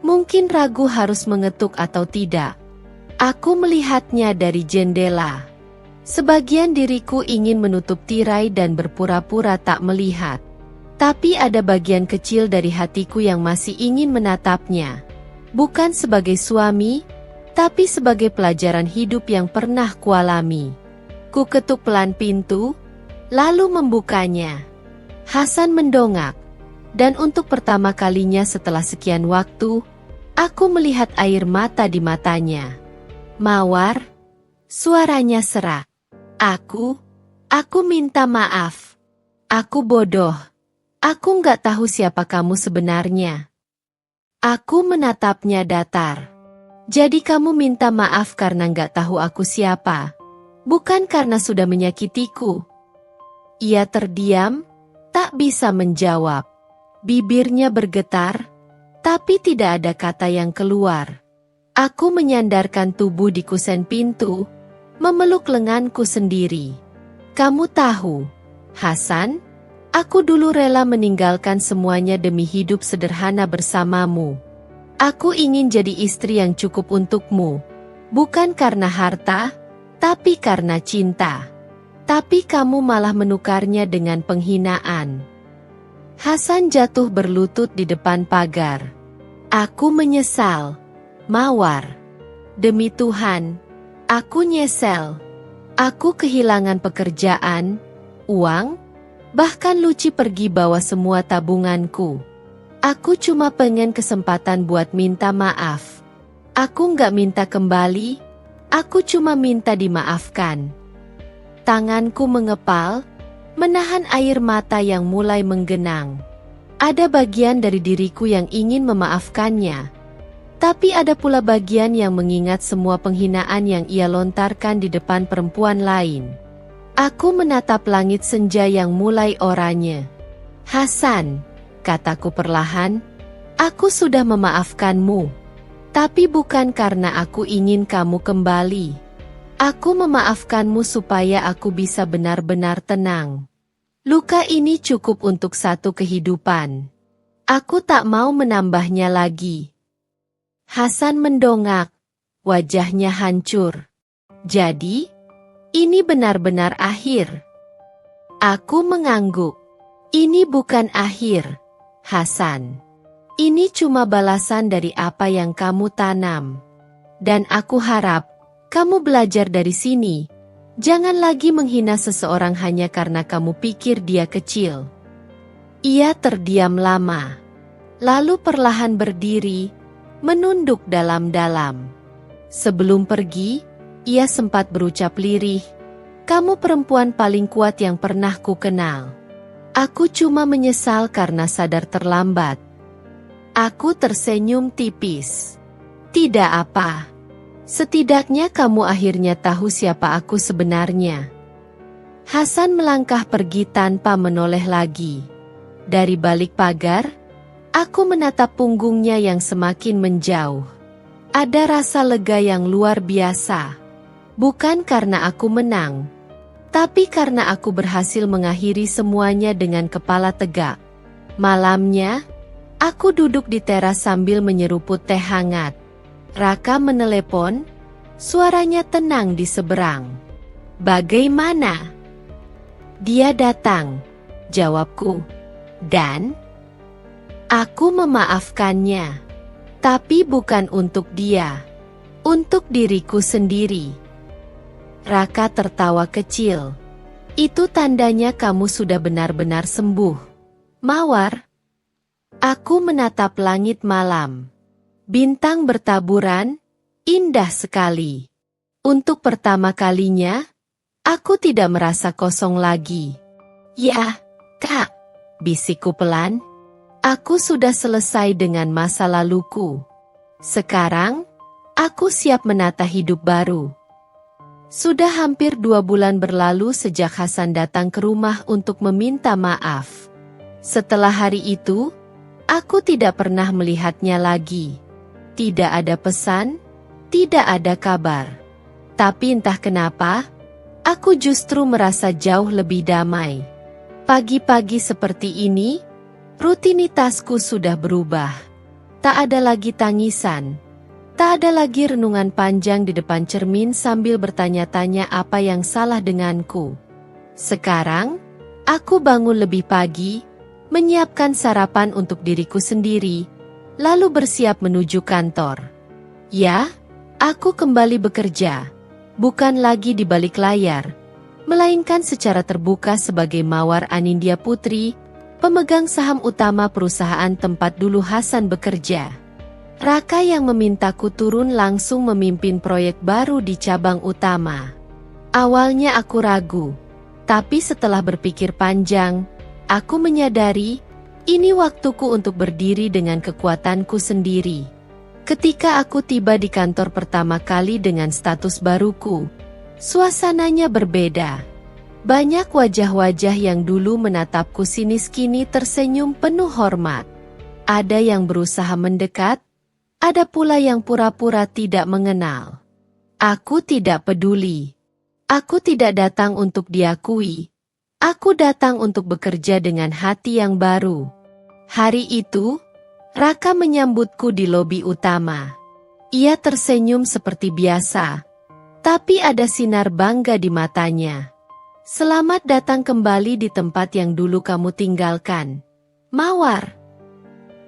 mungkin ragu harus mengetuk atau tidak. Aku melihatnya dari jendela. Sebagian diriku ingin menutup tirai dan berpura-pura tak melihat. Tapi ada bagian kecil dari hatiku yang masih ingin menatapnya. Bukan sebagai suami, tapi sebagai pelajaran hidup yang pernah kualami. Ku ketuk pelan pintu, lalu membukanya. Hasan mendongak, dan untuk pertama kalinya setelah sekian waktu, aku melihat air mata di matanya. Mawar, suaranya serak. Aku minta maaf. Aku bodoh. Aku nggak tahu siapa kamu sebenarnya. Aku menatapnya datar. Jadi kamu minta maaf karena nggak tahu aku siapa, bukan karena sudah menyakitiku. Ia terdiam, tak bisa menjawab. Bibirnya bergetar, tapi tidak ada kata yang keluar. Aku menyandarkan tubuh di kusen pintu, memeluk lenganku sendiri. Kamu tahu, Hasan? Aku dulu rela meninggalkan semuanya demi hidup sederhana bersamamu. Aku ingin jadi istri yang cukup untukmu, bukan karena harta, tapi karena cinta. Tapi kamu malah menukarnya dengan penghinaan. Hasan jatuh berlutut di depan pagar. Aku menyesal, Mawar. Demi Tuhan, aku nyesel. Aku kehilangan pekerjaan, uang, bahkan Luci pergi bawa semua tabunganku. Aku cuma pengen kesempatan buat minta maaf. Aku nggak minta kembali, aku cuma minta dimaafkan. Tanganku mengepal, menahan air mata yang mulai menggenang. Ada bagian dari diriku yang ingin memaafkannya. Tapi ada pula bagian yang mengingat semua penghinaan yang ia lontarkan di depan perempuan lain. Aku menatap langit senja yang mulai oranye. Hasan, kataku perlahan, aku sudah memaafkanmu. Tapi bukan karena aku ingin kamu kembali. Aku memaafkanmu supaya aku bisa benar-benar tenang. Luka ini cukup untuk satu kehidupan. Aku tak mau menambahnya lagi. Hasan mendongak, wajahnya hancur. Jadi, ini benar-benar akhir. Aku mengangguk. Ini bukan akhir, Hasan. Ini cuma balasan dari apa yang kamu tanam. Dan aku harap kamu belajar dari sini. Jangan lagi menghina seseorang hanya karena kamu pikir dia kecil. Ia terdiam lama. Lalu perlahan berdiri, menunduk dalam-dalam. Sebelum pergi, ia sempat berucap lirih, "Kamu perempuan paling kuat yang pernah ku kenal." Aku cuma menyesal karena sadar terlambat. Aku tersenyum tipis. Tidak apa. Setidaknya kamu akhirnya tahu siapa aku sebenarnya. Hasan melangkah pergi tanpa menoleh lagi. Dari balik pagar, aku menatap punggungnya yang semakin menjauh. Ada rasa lega yang luar biasa. Bukan karena aku menang, tapi karena aku berhasil mengakhiri semuanya dengan kepala tegak. Malamnya, aku duduk di teras sambil menyeruput teh hangat. Raka menelepon, suaranya tenang di seberang. "Bagaimana?" "Dia datang," jawabku. "Dan aku memaafkannya. Tapi bukan untuk dia. Untuk diriku sendiri." Raka tertawa kecil. "Itu tandanya kamu sudah benar-benar sembuh, Mawar." Aku menatap langit malam. Bintang bertaburan, indah sekali. Untuk pertama kalinya, aku tidak merasa kosong lagi. "Ya, Kak," bisikku pelan. "Aku sudah selesai dengan masa laluku. Sekarang, aku siap menata hidup baru." Sudah hampir 2 bulan berlalu sejak Hasan datang ke rumah untuk meminta maaf. Setelah hari itu, aku tidak pernah melihatnya lagi. Tidak ada pesan, tidak ada kabar. Tapi entah kenapa, aku justru merasa jauh lebih damai. Pagi-pagi seperti ini, rutinitasku sudah berubah. Tak ada lagi tangisan. Tak ada lagi renungan panjang di depan cermin sambil bertanya-tanya apa yang salah denganku. Sekarang, aku bangun lebih pagi, menyiapkan sarapan untuk diriku sendiri, lalu bersiap menuju kantor. Ya, aku kembali bekerja, bukan lagi di balik layar, melainkan secara terbuka sebagai Mawar Anindya Putri, pemegang saham utama perusahaan tempat dulu Hasan bekerja. Raka yang memintaku turun langsung memimpin proyek baru di cabang utama. Awalnya aku ragu, tapi setelah berpikir panjang, aku menyadari ini waktuku untuk berdiri dengan kekuatanku sendiri. Ketika aku tiba di kantor pertama kali dengan status baruku, suasananya berbeda. Banyak wajah-wajah yang dulu menatapku sinis kini tersenyum penuh hormat. Ada yang berusaha mendekat, ada pula yang pura-pura tidak mengenal. Aku tidak peduli. Aku tidak datang untuk diakui. Aku datang untuk bekerja dengan hati yang baru. Hari itu, Raka menyambutku di lobi utama. Ia tersenyum seperti biasa, tapi ada sinar bangga di matanya. Selamat datang kembali di tempat yang dulu kamu tinggalkan, Mawar.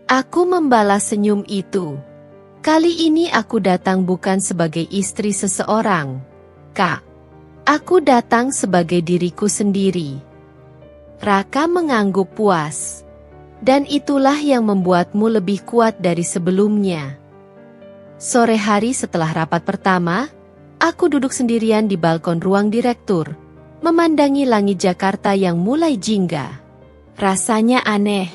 Aku membalas senyum itu. Kali ini aku datang bukan sebagai istri seseorang, Kak. Aku datang sebagai diriku sendiri. Raka mengangguk puas. Dan itulah yang membuatmu lebih kuat dari sebelumnya. Sore hari setelah rapat pertama, aku duduk sendirian di balkon ruang direktur, memandangi langit Jakarta yang mulai jingga. Rasanya aneh.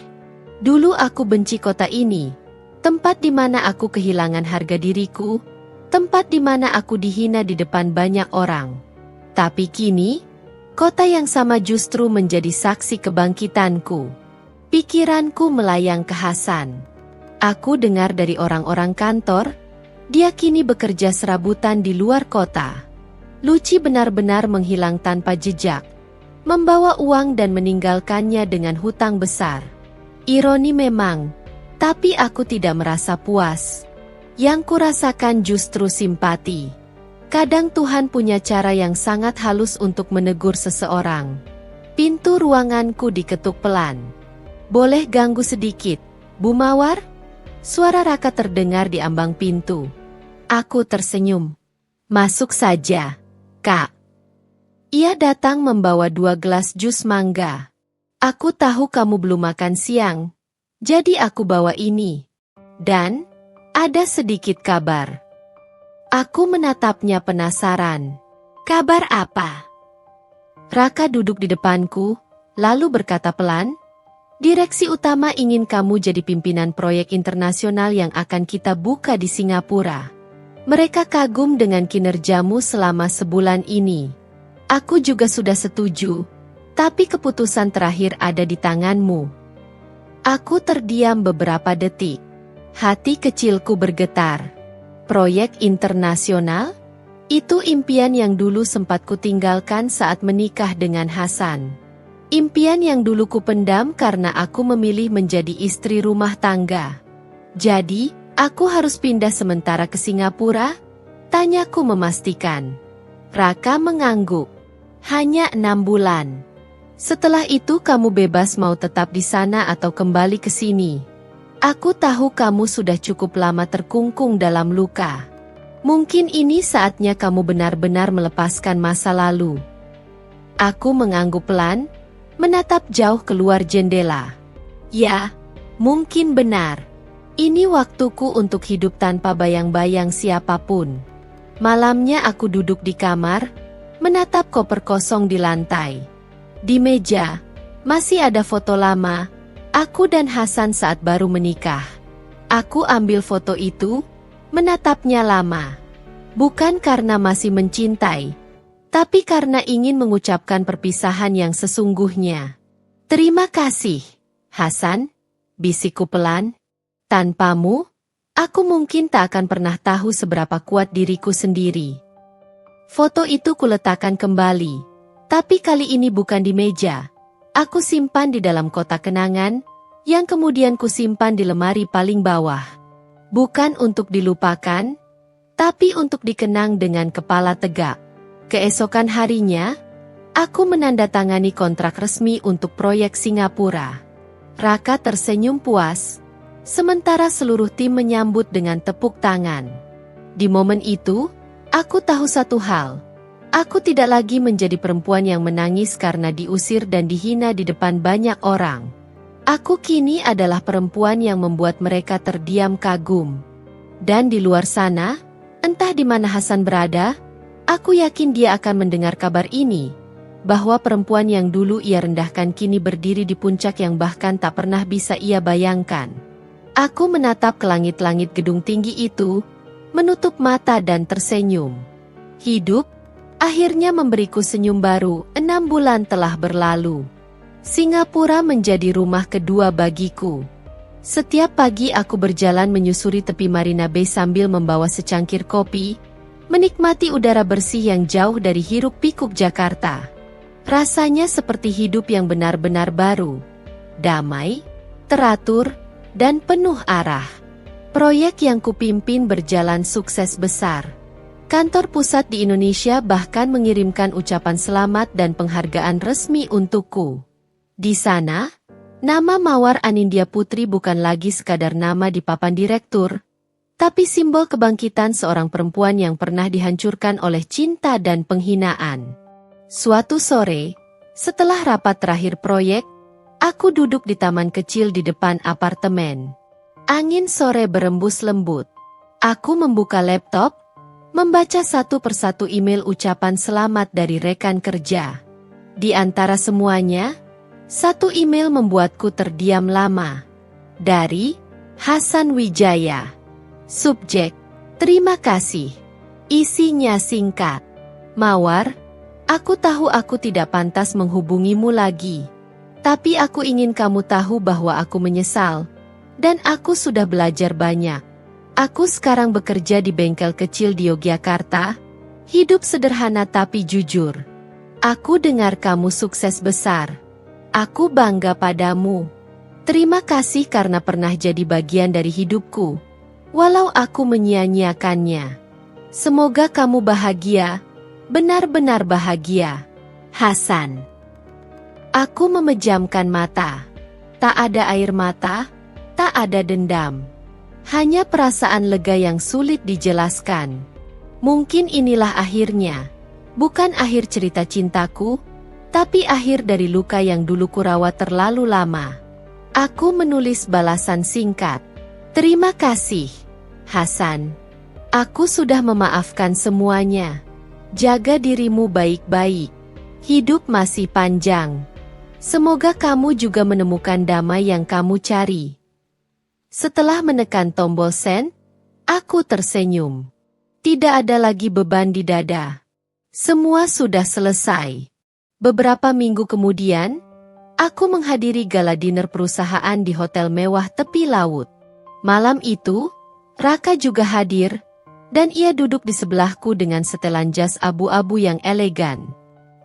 Dulu aku benci kota ini. Tempat di mana aku kehilangan harga diriku, tempat di mana aku dihina di depan banyak orang. Tapi kini, kota yang sama justru menjadi saksi kebangkitanku. Pikiranku melayang ke Hasan. Aku dengar dari orang-orang kantor, dia kini bekerja serabutan di luar kota. Luci benar-benar menghilang tanpa jejak, membawa uang dan meninggalkannya dengan hutang besar. Ironi memang. Tapi aku tidak merasa puas. Yang kurasakan justru simpati. Kadang Tuhan punya cara yang sangat halus untuk menegur seseorang. Pintu ruanganku diketuk pelan. Boleh ganggu sedikit, Bu Mawar? Suara Raka terdengar di ambang pintu. Aku tersenyum. Masuk saja, Kak. Ia datang membawa 2 gelas jus mangga. Aku tahu kamu belum makan siang. Jadi aku bawa ini. Dan, ada sedikit kabar. Aku menatapnya penasaran. Kabar apa? Raka duduk di depanku, lalu berkata pelan, Direksi utama ingin kamu jadi pimpinan proyek internasional yang akan kita buka di Singapura. Mereka kagum dengan kinerjamu selama sebulan ini. Aku juga sudah setuju, tapi keputusan terakhir ada di tanganmu. Aku terdiam beberapa detik. Hati kecilku bergetar. Proyek internasional? Itu impian yang dulu sempat kutinggalkan saat menikah dengan Hasan. Impian yang dulu kupendam karena aku memilih menjadi istri rumah tangga. Jadi, aku harus pindah sementara ke Singapura? Tanyaku memastikan. Raka mengangguk. Hanya 6 bulan. Setelah itu kamu bebas mau tetap di sana atau kembali ke sini. Aku tahu kamu sudah cukup lama terkungkung dalam luka. Mungkin ini saatnya kamu benar-benar melepaskan masa lalu. Aku mengangguk pelan, menatap jauh keluar jendela. Ya, mungkin benar. Ini waktuku untuk hidup tanpa bayang-bayang siapapun. Malamnya aku duduk di kamar, menatap koper kosong di lantai. Di meja, masih ada foto lama, aku dan Hasan saat baru menikah. Aku ambil foto itu, menatapnya lama. Bukan karena masih mencintai, tapi karena ingin mengucapkan perpisahan yang sesungguhnya. Terima kasih, Hasan, bisikku pelan. Tanpamu, aku mungkin tak akan pernah tahu seberapa kuat diriku sendiri. Foto itu kuletakkan kembali. Tapi kali ini bukan di meja. Aku simpan di dalam kotak kenangan, yang kemudian kusimpan di lemari paling bawah. Bukan untuk dilupakan, tapi untuk dikenang dengan kepala tegak. Keesokan harinya, aku menandatangani kontrak resmi untuk proyek Singapura. Raka tersenyum puas, sementara seluruh tim menyambut dengan tepuk tangan. Di momen itu, aku tahu satu hal. Aku tidak lagi menjadi perempuan yang menangis karena diusir dan dihina di depan banyak orang. Aku kini adalah perempuan yang membuat mereka terdiam kagum. Dan di luar sana, entah di mana Hasan berada, aku yakin dia akan mendengar kabar ini, bahwa perempuan yang dulu ia rendahkan kini berdiri di puncak yang bahkan tak pernah bisa ia bayangkan. Aku menatap ke langit-langit gedung tinggi itu, menutup mata dan tersenyum. Hidup akhirnya memberiku senyum baru. 6 bulan telah berlalu. Singapura menjadi rumah kedua bagiku. Setiap pagi aku berjalan menyusuri tepi Marina Bay sambil membawa secangkir kopi, menikmati udara bersih yang jauh dari hiruk-pikuk Jakarta. Rasanya seperti hidup yang benar-benar baru. Damai, teratur, dan penuh arah. Proyek yang kupimpin berjalan sukses besar. Kantor pusat di Indonesia bahkan mengirimkan ucapan selamat dan penghargaan resmi untukku. Di sana, nama Mawar Anindya Putri bukan lagi sekadar nama di papan direktur, tapi simbol kebangkitan seorang perempuan yang pernah dihancurkan oleh cinta dan penghinaan. Suatu sore, setelah rapat terakhir proyek, aku duduk di taman kecil di depan apartemen. Angin sore berembus lembut. Aku membuka laptop, membaca satu persatu email ucapan selamat dari rekan kerja. Di antara semuanya, satu email membuatku terdiam lama. Dari Hasan Wijaya. Subjek, terima kasih. Isinya singkat. Mawar, aku tahu aku tidak pantas menghubungimu lagi. Tapi aku ingin kamu tahu bahwa aku menyesal. Dan aku sudah belajar banyak. Aku sekarang bekerja di bengkel kecil di Yogyakarta. Hidup sederhana tapi jujur. Aku dengar kamu sukses besar. Aku bangga padamu. Terima kasih karena pernah jadi bagian dari hidupku. Walau aku menyia-nyiakannya. Semoga kamu bahagia. Benar-benar bahagia. Hasan. Aku memejamkan mata. Tak ada air mata. Tak ada dendam. Hanya perasaan lega yang sulit dijelaskan. Mungkin inilah akhirnya. Bukan akhir cerita cintaku, tapi akhir dari luka yang dulu kurawat terlalu lama. Aku menulis balasan singkat. Terima kasih, Hasan. Aku sudah memaafkan semuanya. Jaga dirimu baik-baik. Hidup masih panjang. Semoga kamu juga menemukan damai yang kamu cari. Setelah menekan tombol send, aku tersenyum. Tidak ada lagi beban di dada. Semua sudah selesai. Beberapa minggu kemudian, aku menghadiri gala dinner perusahaan di hotel mewah tepi laut. Malam itu, Raka juga hadir, dan ia duduk di sebelahku dengan setelan jas abu-abu yang elegan.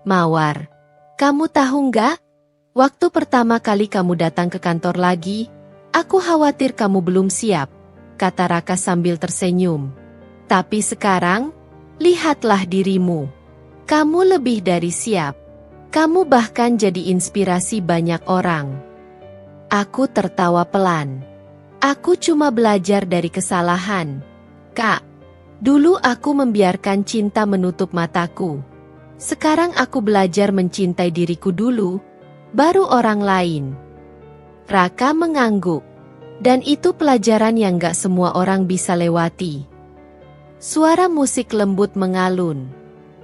Mawar, kamu tahu nggak? Waktu pertama kali kamu datang ke kantor lagi, aku khawatir kamu belum siap, kata Raka sambil tersenyum. Tapi sekarang, lihatlah dirimu. Kamu lebih dari siap. Kamu bahkan jadi inspirasi banyak orang. Aku tertawa pelan. Aku cuma belajar dari kesalahan. Kak, dulu aku membiarkan cinta menutup mataku. Sekarang aku belajar mencintai diriku dulu, baru orang lain. Raka mengangguk. Dan itu pelajaran yang gak semua orang bisa lewati. Suara musik lembut mengalun.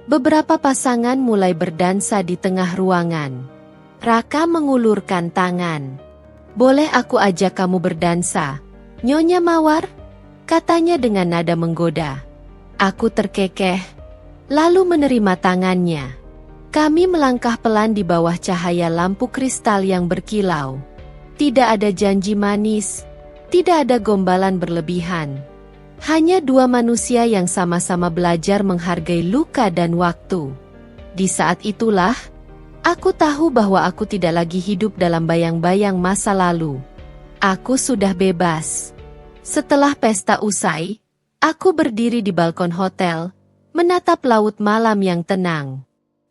Beberapa pasangan mulai berdansa di tengah ruangan. Raka mengulurkan tangan. Boleh aku ajak kamu berdansa, Nyonya Mawar? Katanya dengan nada menggoda. Aku terkekeh, lalu menerima tangannya. Kami melangkah pelan di bawah cahaya lampu kristal yang berkilau. Tidak ada janji manis, tidak ada gombalan berlebihan. Hanya dua manusia yang sama-sama belajar menghargai luka dan waktu. Di saat itulah, aku tahu bahwa aku tidak lagi hidup dalam bayang-bayang masa lalu. Aku sudah bebas. Setelah pesta usai, aku berdiri di balkon hotel, menatap laut malam yang tenang.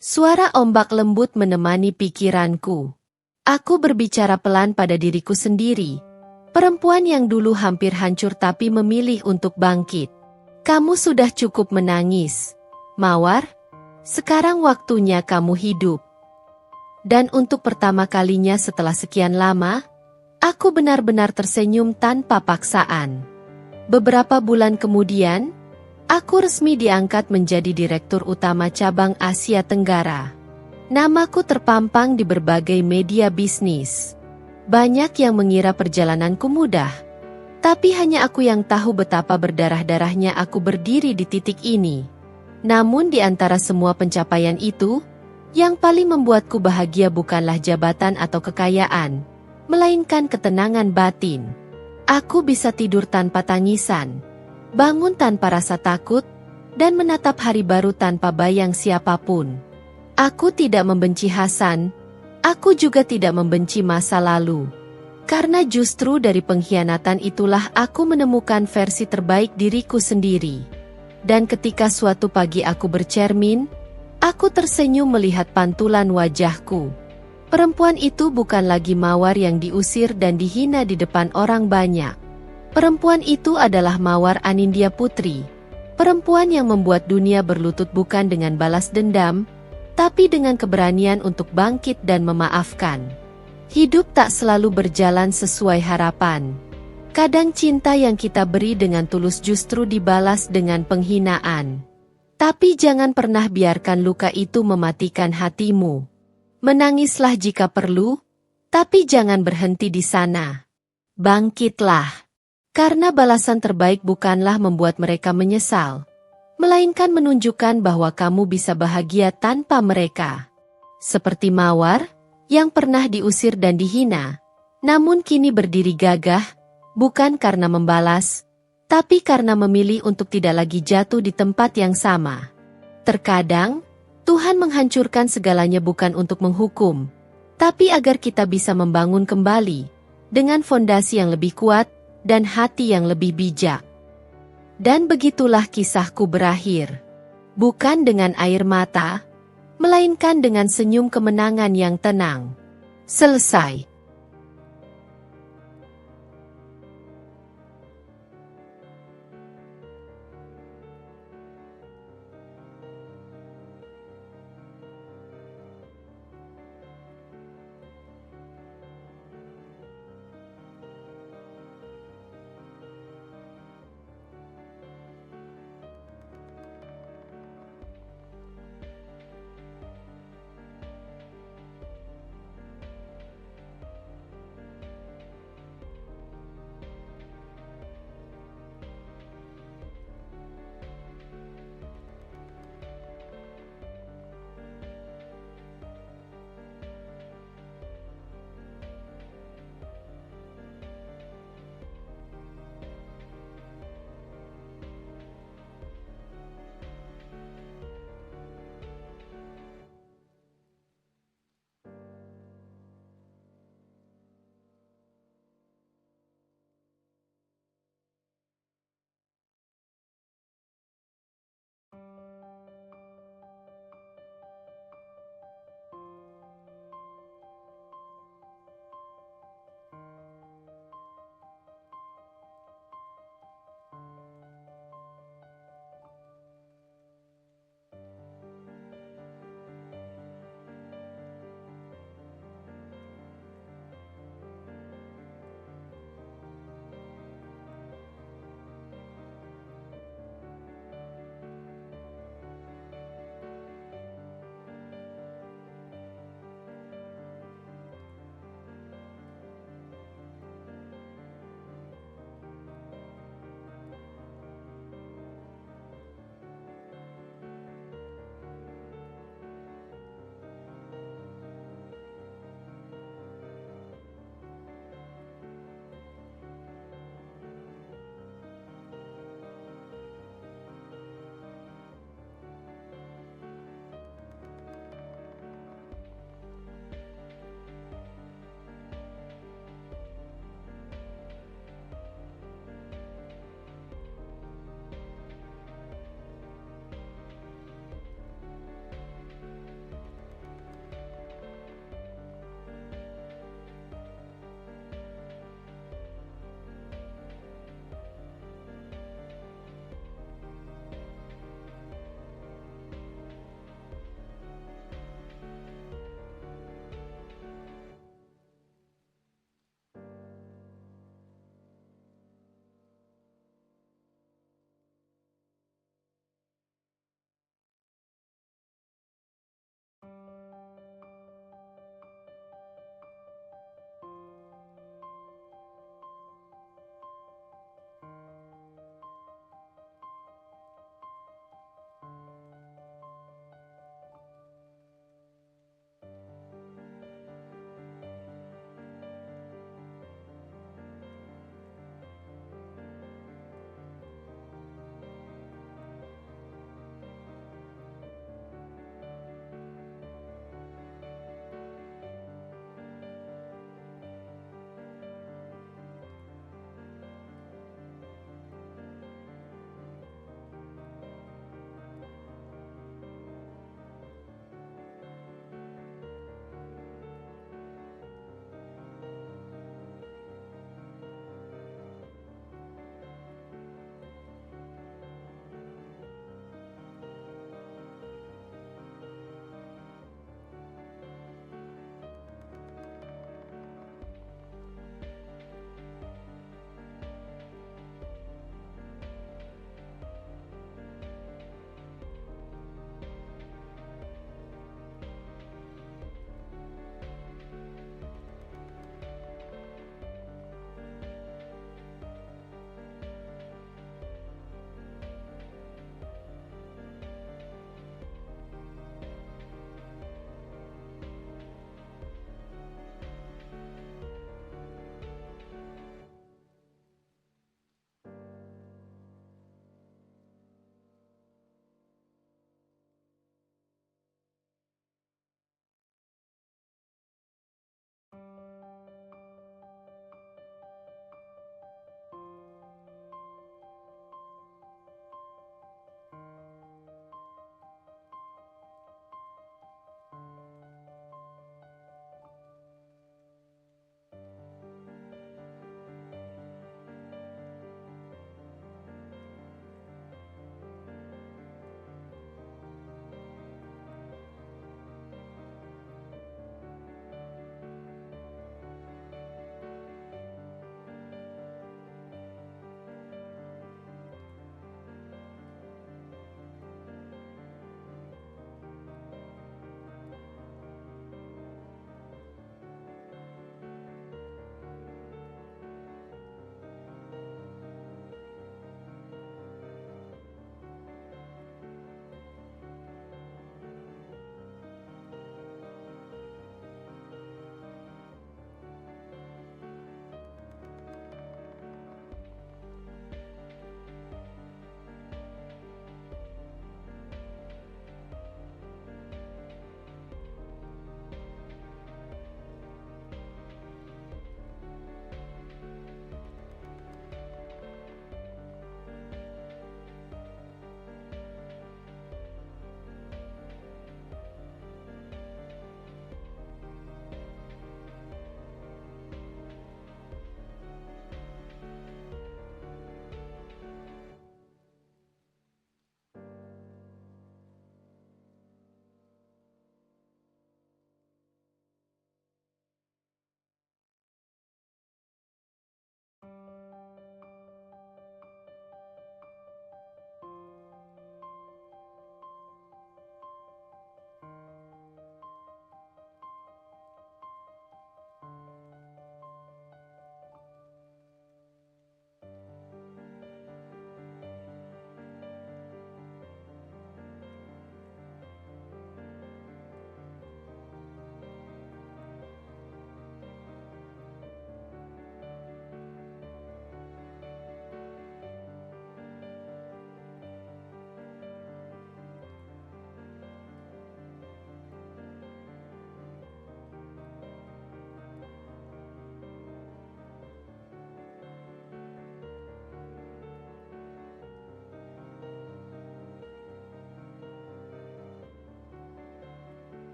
Suara ombak lembut menemani pikiranku. Aku berbicara pelan pada diriku sendiri. Perempuan yang dulu hampir hancur tapi memilih untuk bangkit. Kamu sudah cukup menangis, Mawar. Sekarang waktunya kamu hidup. Dan untuk pertama kalinya setelah sekian lama, aku benar-benar tersenyum tanpa paksaan. Beberapa bulan kemudian, aku resmi diangkat menjadi Direktur Utama Cabang Asia Tenggara. Namaku terpampang di berbagai media bisnis. Banyak yang mengira perjalananku mudah. Tapi hanya aku yang tahu betapa berdarah-darahnya aku berdiri di titik ini. Namun di antara semua pencapaian itu, yang paling membuatku bahagia bukanlah jabatan atau kekayaan, melainkan ketenangan batin. Aku bisa tidur tanpa tangisan, bangun tanpa rasa takut, dan menatap hari baru tanpa bayang siapapun. Aku tidak membenci Hasan, aku juga tidak membenci masa lalu. Karena justru dari pengkhianatan itulah aku menemukan versi terbaik diriku sendiri. Dan ketika suatu pagi aku bercermin, aku tersenyum melihat pantulan wajahku. Perempuan itu bukan lagi Mawar yang diusir dan dihina di depan orang banyak. Perempuan itu adalah Mawar Anindya Putri. Perempuan yang membuat dunia berlutut bukan dengan balas dendam, tapi dengan keberanian untuk bangkit dan memaafkan. Hidup tak selalu berjalan sesuai harapan. Kadang cinta yang kita beri dengan tulus justru dibalas dengan penghinaan. Tapi jangan pernah biarkan luka itu mematikan hatimu. Menangislah jika perlu, tapi jangan berhenti di sana. Bangkitlah. Karena balasan terbaik bukanlah membuat mereka menyesal, melainkan menunjukkan bahwa kamu bisa bahagia tanpa mereka. Seperti Mawar, yang pernah diusir dan dihina, namun kini berdiri gagah, bukan karena membalas, tapi karena memilih untuk tidak lagi jatuh di tempat yang sama. Terkadang, Tuhan menghancurkan segalanya bukan untuk menghukum, tapi agar kita bisa membangun kembali, dengan fondasi yang lebih kuat, dan hati yang lebih bijak. Dan begitulah kisahku berakhir. Bukan dengan air mata, melainkan dengan senyum kemenangan yang tenang. Selesai.